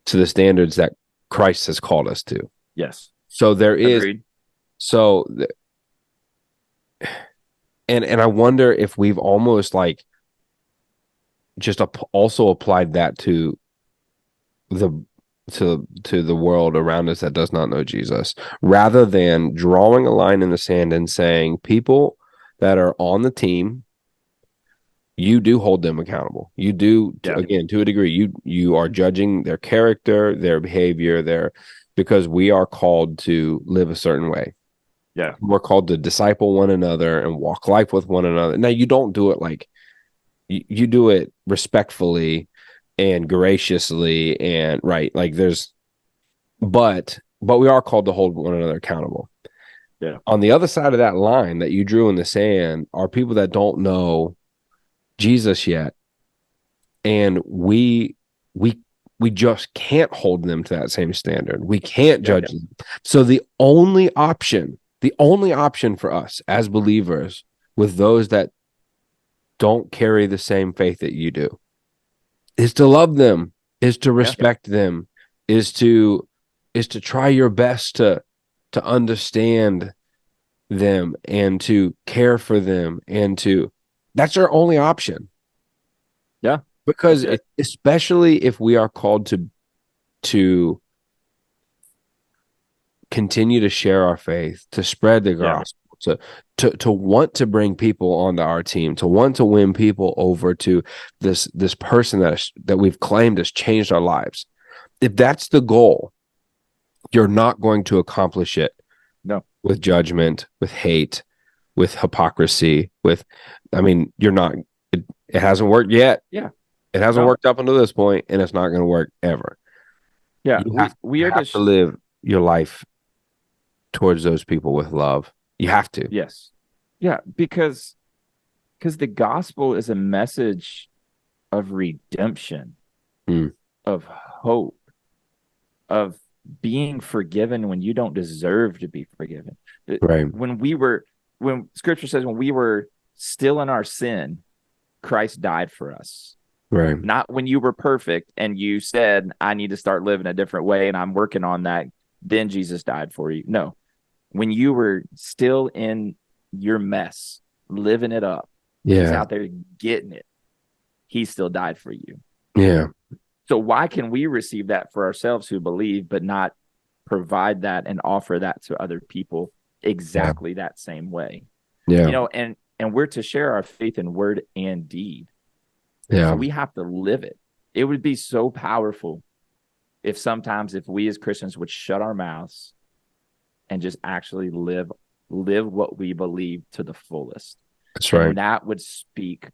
to the standards that Christ has called us to. Yes. So there is Agreed. so and I wonder if we've almost like just also applied that the to the world around us that does not know Jesus, rather than drawing a line in the sand and saying people that are on the team, you do hold them accountable. You do Yeah. again to a degree. You are judging their character, their behavior, their because we are called to live a certain way. Yeah. We're called to disciple one another and walk life with one another. Now you don't do it like you do it respectfully and graciously and right like there's but we are called to hold one another accountable. Yeah. On the other side of that line that you drew in the sand are people that don't know Jesus yet, and we just can't hold them to that same standard. We can't Yeah. judge them. So the only option for us as believers with those that don't carry the same faith that you do is to love them, is to respect them, is to try your best to understand them and to care for them and to that's our only option. Yeah. Because That's it. especially if we are called to continue to share our faith, to spread the Yeah. gospel, to want to bring people onto our team, to want to win people over to this person that we've claimed has changed our lives. If that's the goal, you're not going to accomplish it No. with judgment, with hate, with hypocrisy, with I mean, you're not it hasn't worked yet. Yeah. It hasn't No. worked up until this point, and it's not going to work ever. Yeah. You We are have to just live your life towards those people with love. You have to. yes. Yeah, because the gospel is a message of redemption, Mm, of hope, of being forgiven when you don't deserve to be forgiven. right, When scripture says when we were still in our sin, Christ died for us. right. Not when you were perfect and you said, I need to start living a different way and I'm working on that, then Jesus died for you. No, when you were still in your mess, living it up, just Yeah, out there getting it, he still died for you. yeah, So why can we receive that for ourselves who believe, but not provide that and offer that to other people yeah, exactly that same way? yeah, You know, and we're to share our faith in word and deed. So yeah. we have to live it. It would be so powerful if we as Christians would shut our mouths and just actually live what we believe to the fullest. That's right. And that would speak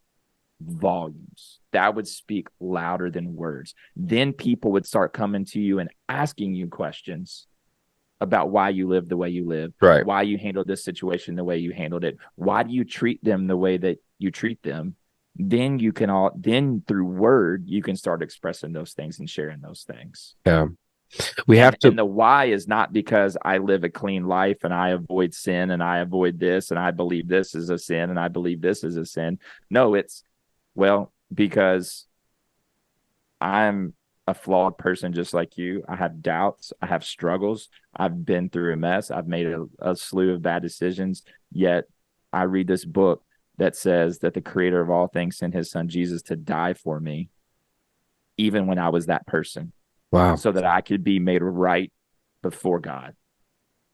volumes. That would speak louder than words. Then people would start coming to you and asking you questions about why you live the way you live, Right. why you handled this situation the way you handled it, why do you treat them the way that you treat them. Then then through word you can start expressing those things and sharing those things. Yeah. We have to. And the why is not because I live a clean life and I avoid sin and I avoid this and I believe this is a sin and I believe this is a sin. No, it's because I'm a flawed person just like you. I have doubts. I have struggles. I've been through a mess. I've made a slew of bad decisions. Yet I read this book that says that the creator of all things sent his son Jesus to die for me, even when I was that person, Wow. so that I could be made right before God.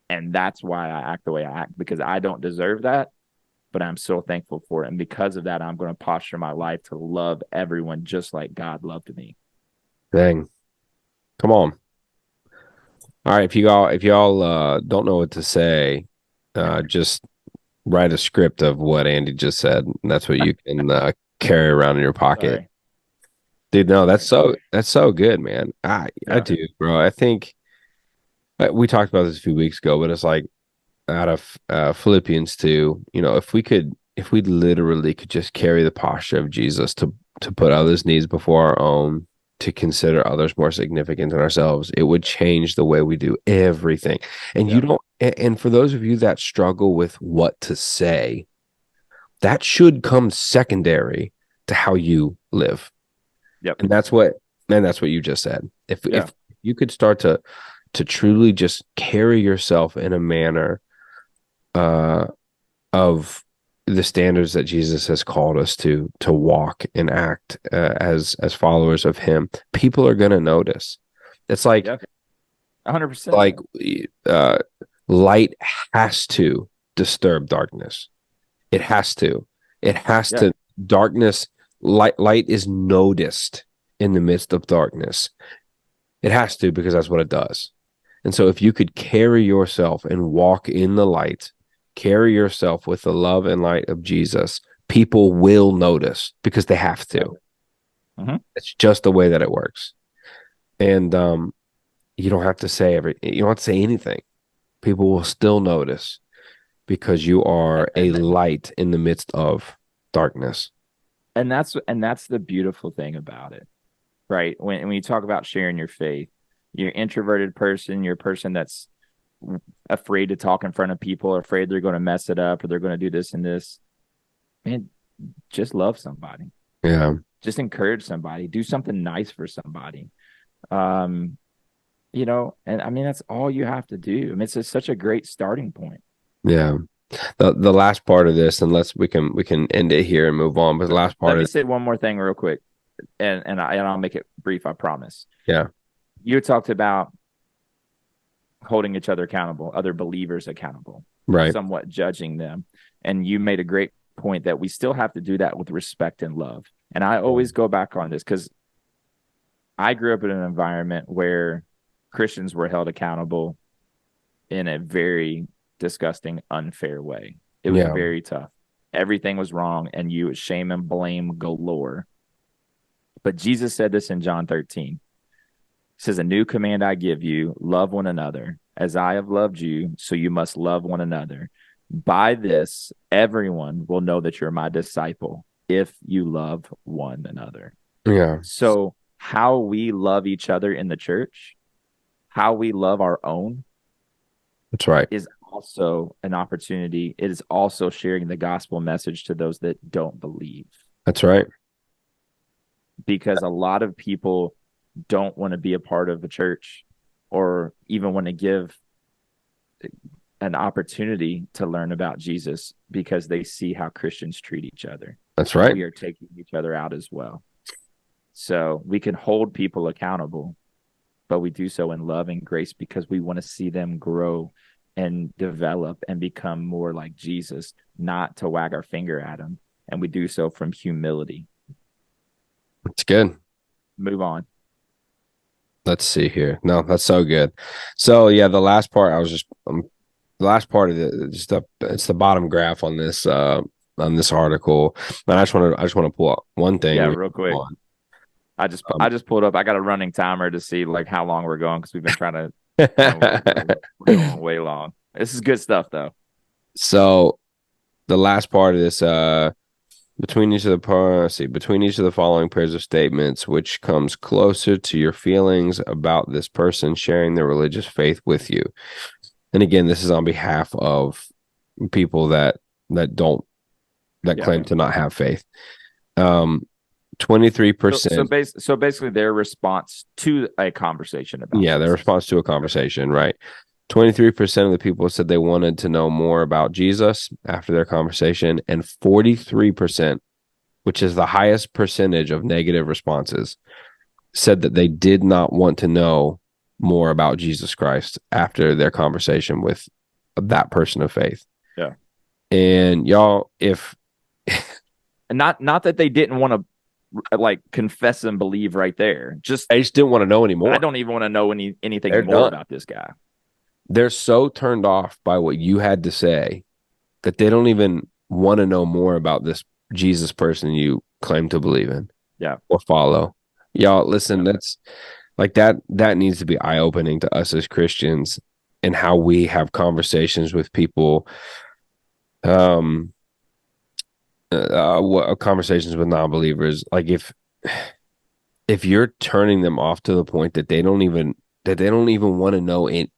And that's why I act the way I act, because I don't deserve that, but I'm so thankful for it. And because of that, I'm going to posture my life to love everyone just like God loved me. Dang. Come on. All right. If y'all don't know what to say, just write a script of what Andy just said. And that's what you can carry around in your pocket. Sorry. Dude, no, that's so good, man. I Yeah. do, bro. I think we talked about this a few weeks ago, but it's like Philippians 2, if we literally could just carry the posture of Jesus to put others' needs before our own, to consider others more significant than ourselves, it would change the way we do everything. And you Yep. don't, and for those of you that struggle with what to say, that should come secondary to how you live. Yep. And that's what you just said. Yeah. If you could start to truly just carry yourself in a manner uh of the standards that Jesus has called us to walk and act as followers of him, people are going to notice. It's like Yep. 100%. like uh light has to disturb darkness. It has to. It has Yeah. to. Darkness, light is noticed in the midst of darkness. It has to, because that's what it does. And so if you could carry yourself and walk in the light, carry yourself with the love and light of Jesus, people will notice because they have to. Mm-hmm. It's just the way that it works. And you don't have to say you don't have to say anything. People will still notice because you are a light in the midst of darkness. And that's the beautiful thing about it, right? When you talk about sharing your faith, you're an introverted person, you're a person that's afraid to talk in front of people, afraid they're going to mess it up or they're going to do this and this. Man, just love somebody. Yeah. Just encourage somebody. Do something nice for somebody. And I mean that's all you have to do. I mean, it's just such a great starting point. Yeah. The last part of this, unless we can end it here and move on, but the last Let part me of say one more thing real quick, and I'll make it brief, I promise. yeah, You talked about holding each other accountable, other believers accountable, right. somewhat judging them. And you made a great point that we still have to do that with respect and love. And I always go back on this because I grew up in an environment where Christians were held accountable in a very disgusting, unfair way. It was Yeah. very tough. Everything was wrong, and you would shame and blame galore. But Jesus said this in John 13. He says, "A new command I give you, love one another. As I have loved you, so you must love one another. By this, everyone will know that you're my disciple if you love one another." Yeah. So, how we love each other in the church, how we love our own, That's right. is also an opportunity. It is also sharing the gospel message to those that don't believe. That's right. Because a lot of people don't want to be a part of a church or even want to give an opportunity to learn about Jesus because they see how Christians treat each other. That's right. We are taking each other out as well. So we can hold people accountable, but we do so in love and grace because we want to see them grow and develop and become more like Jesus, not to wag our finger at them. And we do so from humility. It's good. Move on. Let's see here. No, that's so good. So yeah, the last part the last part of it's the bottom graph on this article. And I just want to pull up one thing. Yeah, real quick. I just pulled up. I got a running timer to see like how long we're going because we've been trying to we're going way long. This is good stuff though. So the last part of this between each of the following pairs of statements, which comes closer to your feelings about this person sharing their religious faith with you. And again, this is on behalf of people that claim to not have faith. 23%. So basically their response to a conversation about their response to a conversation, right? 23% of the people said they wanted to know more about Jesus after their conversation, and 43%, which is the highest percentage of negative responses, said that they did not want to know more about Jesus Christ after their conversation with that person of faith. Yeah. And y'all, if and not that they didn't want to like confess and believe right there. They just didn't want to know anymore. I don't even want to know anything They're more done. about this guy. They're so turned off by what you had to say that they don't even want to know more about this Jesus person you claim to believe in. Yeah. Or follow. Y'all, listen, that's like that needs to be eye-opening to us as Christians. and how we have conversations with people, um, conversations with non-believers. Like if you're turning them off to the point that they don't even want to know it,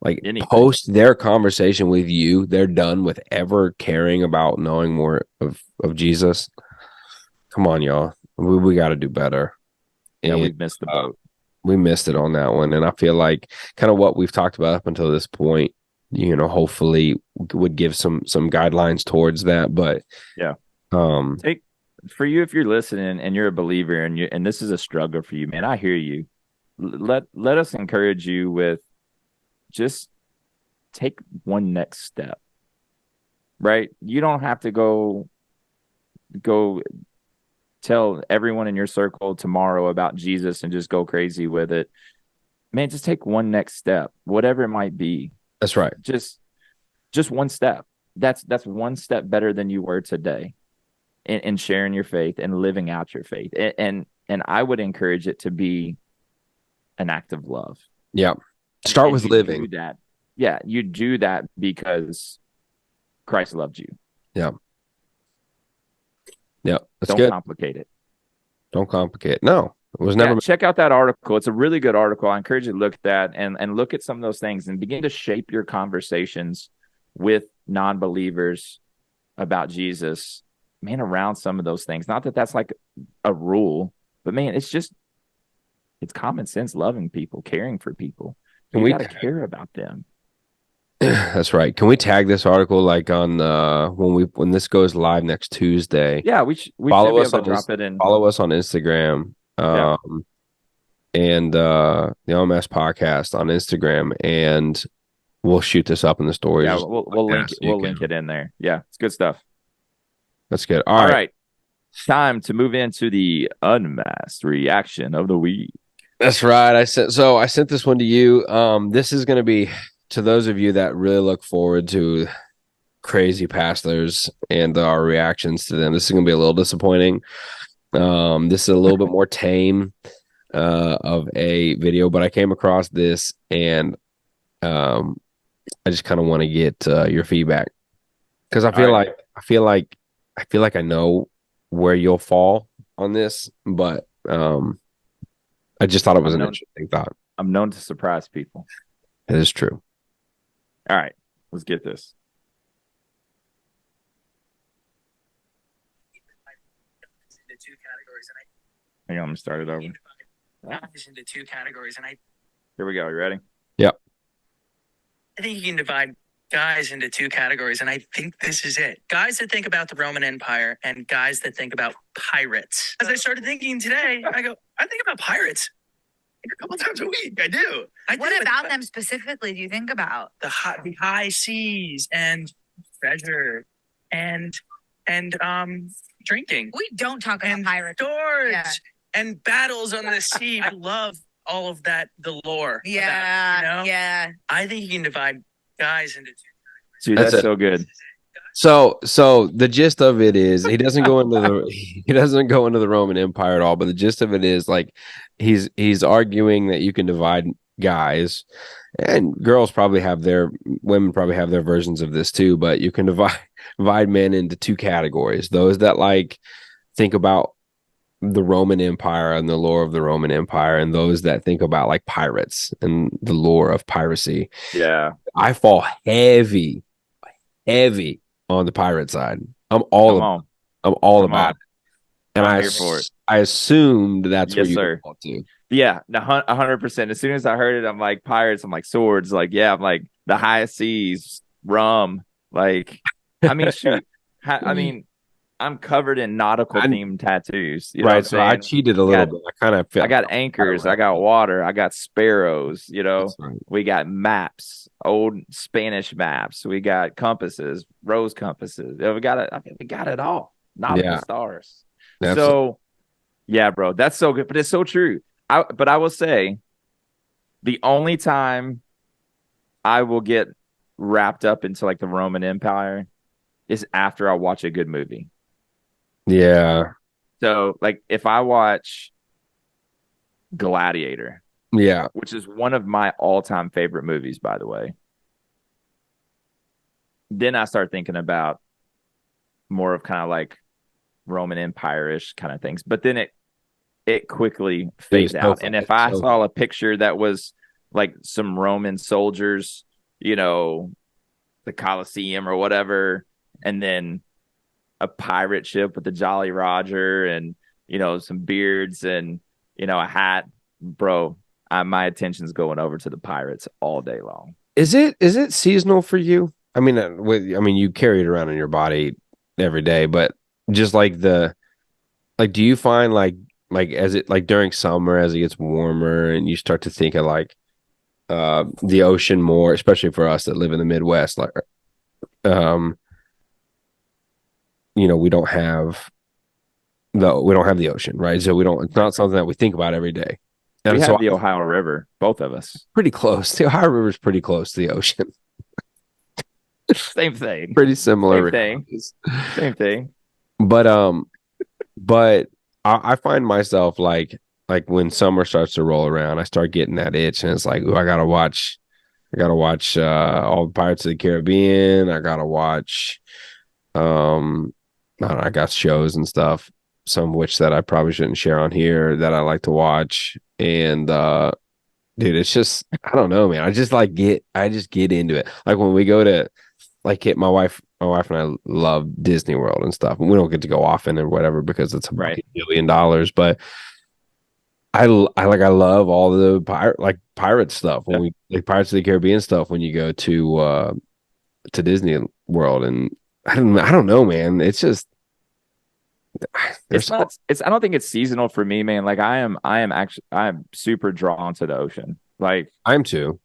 like Anything. post their conversation with you, they're done with ever caring about knowing more of Jesus. Come on, y'all. We got to do better. Yeah, And we've missed the boat. we missed it on that one. And I feel like kind of what we've talked about up until this point, hopefully would give some guidelines towards that. But Yeah. um, Take for you if you're listening and you're a believer and this is a struggle for you, man. I hear you. Let us encourage you with just take one next step. Right? You don't have to go tell everyone in your circle tomorrow about Jesus and just go crazy with it. Man, just take one next step, whatever it might be. that's right. Just one step. That's one step better than you were today in sharing your faith and living out your faith. And I would encourage it to be an act of love. Yeah. Start And with you living. do that. Yeah, you do that because Christ loved you. Yeah. Yeah. That's Don't good. complicate it. Don't complicate. No, it was Yeah, never. check out that article. It's a really good article. I encourage you to look at that and look at some of those things and begin to shape your conversations with non-believers about Jesus, man, around some of those things. Not that that's like a rule, but man, it's common sense loving people, caring for people. Can You we? got to care about them. That's right. Can we tag this article like on when this goes live next Tuesday? Yeah, we should Follow be us able to on drop it in. follow us on Instagram. Yeah. And the Unmasked podcast on Instagram, and we'll shoot this up in the stories. Yeah, Just we'll link so you we'll link can. it in there. Yeah, it's good stuff. That's good. All All right. right. Time to move into the unmasked reaction of the week. That's right. I sent this one to you. This is going to be to those of you that really look forward to crazy pastors and our reactions to them. This is going to be a little disappointing. This is a little bit more tame of a video, but I came across this and um, I just kind of want to get your feedback because All right. I feel like I know where you'll fall on this, but I just thought it was I'm an known interesting thought. I'm known to surprise people. It is true. All right, let's get this. Into two categories, and Hang on, I'm gonna start it over. into two categories, and Here we go. You ready? Yep. I think you can divide guys into two categories, and I think this is it. Guys that think about the Roman Empire and guys that think about pirates. As I started thinking today, I think about pirates like a couple times a week. I do. What about them specifically do you think about? The high seas and treasure and drinking We don't talk about and pirates. swords Yeah. and battles on the sea. I love all of that, the lore. Yeah, about it, yeah. I think you can divide guys into two. Dude, That's that's it. so good. So the gist of it is he doesn't go into the Roman Empire at all, but the gist of it is like he's arguing that you can divide guys and girls probably have women probably have their versions of this too, but you can divide men into two categories. Those that like think about the Roman Empire and the lore of the Roman Empire, and those that think about like pirates and the lore of piracy. Yeah. I fall heavy on the pirate side. I'm Come all on. Come about on. it. And I'm here for it. I assumed that's where Yes, you sir. fall to. Yeah, 100%. As soon as I heard it, I'm like pirates. I'm like swords. Like, yeah, I'm like the high seas, rum. Like, I mean, shoot. I mean, I'm covered in nautical themed tattoos. You know what I'm Right. So I saying? cheated a little bit. I kind of feel I got anchors. I got water. I got sparrows. You know, That's right. we got maps, old Spanish maps. We got compasses, rose compasses. We got it. I mean, we got it all. Nautical Yeah. stars. That's So, yeah, bro, that's so good. But it's so true. But I will say, the only time I will get wrapped up into like the Roman Empire is after I watch a good movie. yeah. So, like, if I watch Gladiator, Yeah. which is one of my all-time favorite movies, by the way. Then I start thinking about more of kind of like Roman Empire-ish kind of things. But then it quickly fades out. And if I saw a picture that was like some Roman soldiers, the Colosseum or whatever, and then a pirate ship with the Jolly Roger and, some beards and, a hat, bro, my attention's going over to the pirates all day long. Is it seasonal for you? I mean, you carry it around in your body every day, but just like do you find as it like during summer as it gets warmer and you start to think of like the ocean more, especially for us that live in the Midwest, like we don't have the ocean, right? So it's not something that we think about every day. And we so have the Ohio River, both of us. Pretty close. The Ohio River is pretty close to the ocean. Same thing. Pretty similar. Same thing. But I find myself like when summer starts to roll around, I start getting that itch, and it's like, ooh, I gotta watch all the Pirates of the Caribbean. I gotta watch I don't know, I got shows and stuff, some of which that I probably shouldn't share on here that I like to watch. And dude, it's just, I don't know, man. I just get into it. Like when we go to my wife and I love Disney World and stuff. And we don't get to go often or whatever because it's $1 billion. But I love all the pirate stuff when we like Pirates of the Caribbean stuff when you go to Disney World. And I don't know, man. It's just I don't think it's seasonal for me, man. Like I'm super drawn to the ocean. Like I'm too.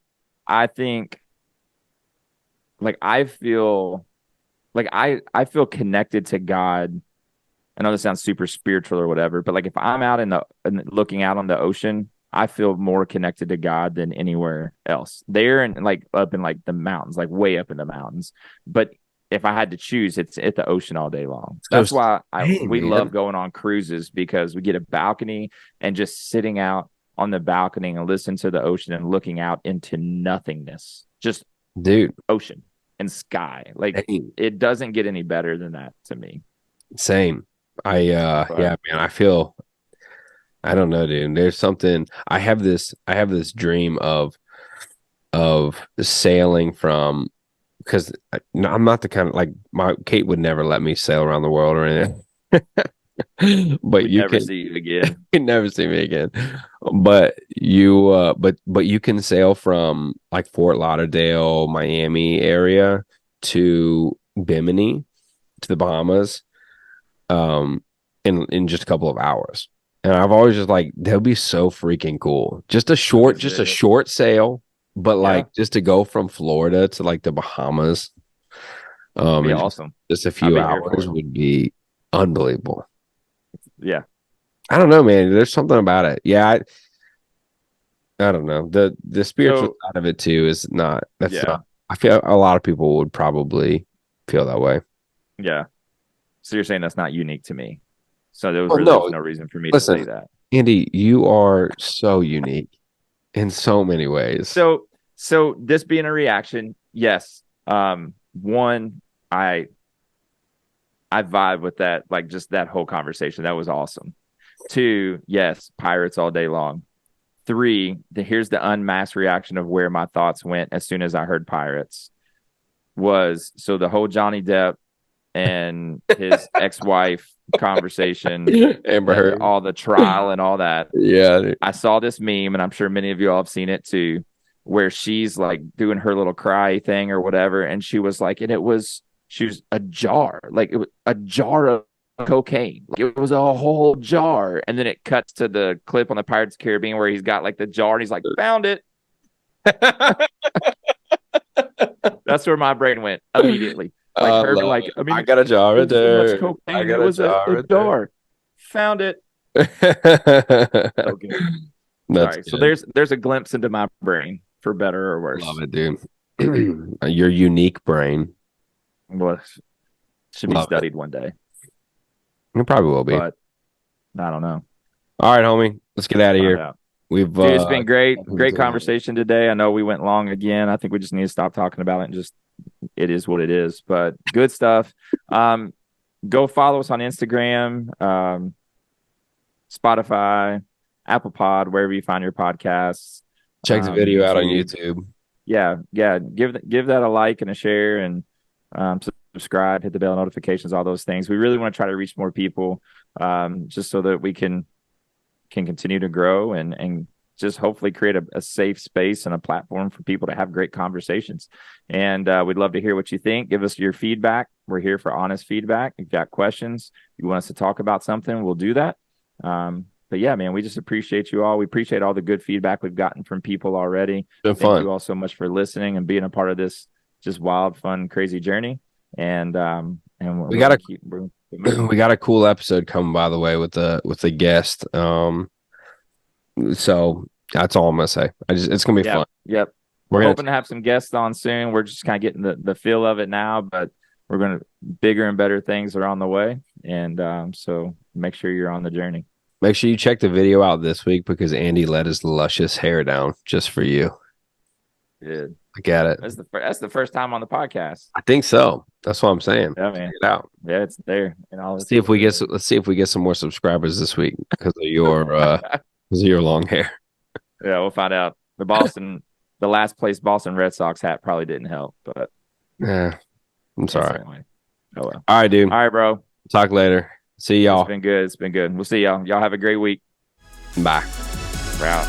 I think like I feel connected to God. I know this sounds super spiritual or whatever, but like if I'm out and looking out on the ocean, I feel more connected to God than anywhere else. There and like up in like the mountains, like way up in the mountains. But if I had to choose, it's at the ocean all day long. That's why we love going on cruises, because we get a balcony and just sitting out on the balcony and listen to the ocean and looking out into nothingness. Just ocean and sky. Like it doesn't get any better than that to me. Same. Yeah, man, I don't know, dude. There's something, I have this dream of sailing from, because I'm not the kind of like Kate would never let me sail around the world or anything. But you never see you again. You never see me again. But you can sail from like Fort Lauderdale, Miami area to Bimini to the Bahamas in just a couple of hours. And I've always just like, that would be so freaking cool. Just a short sail, but like just to go from Florida to like the Bahamas. Be awesome. Just a few hours would be unbelievable. Yeah. I don't know, man. There's something about it. Yeah. I don't know. The spiritual side of it too is not, not, I feel a lot of people would probably feel that way. Yeah. So you're saying that's not unique to me. So there was no reason for me to say that. Andy, you are so unique in so many ways. So this being a reaction, yes. One, I vibe with that, like just that whole conversation. That was awesome. Two, yes, pirates all day long. Three, here's the unmasked reaction of where my thoughts went as soon as I heard pirates. Was so the whole Johnny Depp and his ex-wife conversation, Amber Heard, all the trial and all that. Yeah, I saw this meme, and I'm sure many of you all have seen it too, where she's like doing her little cry thing or whatever, and she was like, and she was a jar, like it was a jar of cocaine, like it was a whole jar, and then it cuts to the clip on the Pirates of the Caribbean where he's got like the jar, and he's like, found it. That's where my brain went immediately. Like her, like I mean, I got a jar right there. So I got a jar. Found it. Okay. Sorry. So there's a glimpse into my brain, for better or worse. Love it, dude. Your unique brain. Well, should be studied one day. It probably will be. But I don't know. All right, homie. Let's get out of here. We've Dude, it's been great continue. conversation today. I know we went long again. I think we just need to stop talking about it and just it is what it is. But good stuff. Go follow us on Instagram, Spotify, Apple Pod, wherever you find your podcasts. Check the video out on YouTube. Yeah. Give that a like and a share, and subscribe, hit the bell notifications, all those things. We really want to try to reach more people, just so that we can continue to grow and just hopefully create a safe space and a platform for people to have great conversations. And we'd love to hear what you think. Give us your feedback. We're here for honest feedback. If you've got questions, you want us to talk about something, we'll do that. But yeah, man, we just appreciate you all. We appreciate all the good feedback we've gotten from people already. Been Thank fun. you all so much for listening and being a part of this just wild, fun, crazy journey. And we got a cool episode coming, by the way, with the guest. So that's all I'm gonna say. It's gonna be fun. Yep. We're hoping to have some guests on soon. We're just kind of getting the feel of it now, but we're gonna bigger and better things are on the way. And so make sure you're on the journey. Make sure you check the video out this week because Andy let his luscious hair down just for you. Good. Look at it. That's the first time on the podcast. I think so. That's what I'm saying. Yeah, man. Check it out. Yeah, it's there. And let's see if we get some more subscribers this week because of your long hair. Yeah, we'll find out. The last place Boston Red Sox hat probably didn't help, but yeah, I'm sorry. Oh well. All right, dude. All right, bro. Talk later. See y'all. It's been good. We'll see y'all. Y'all have a great week. Bye. We're out.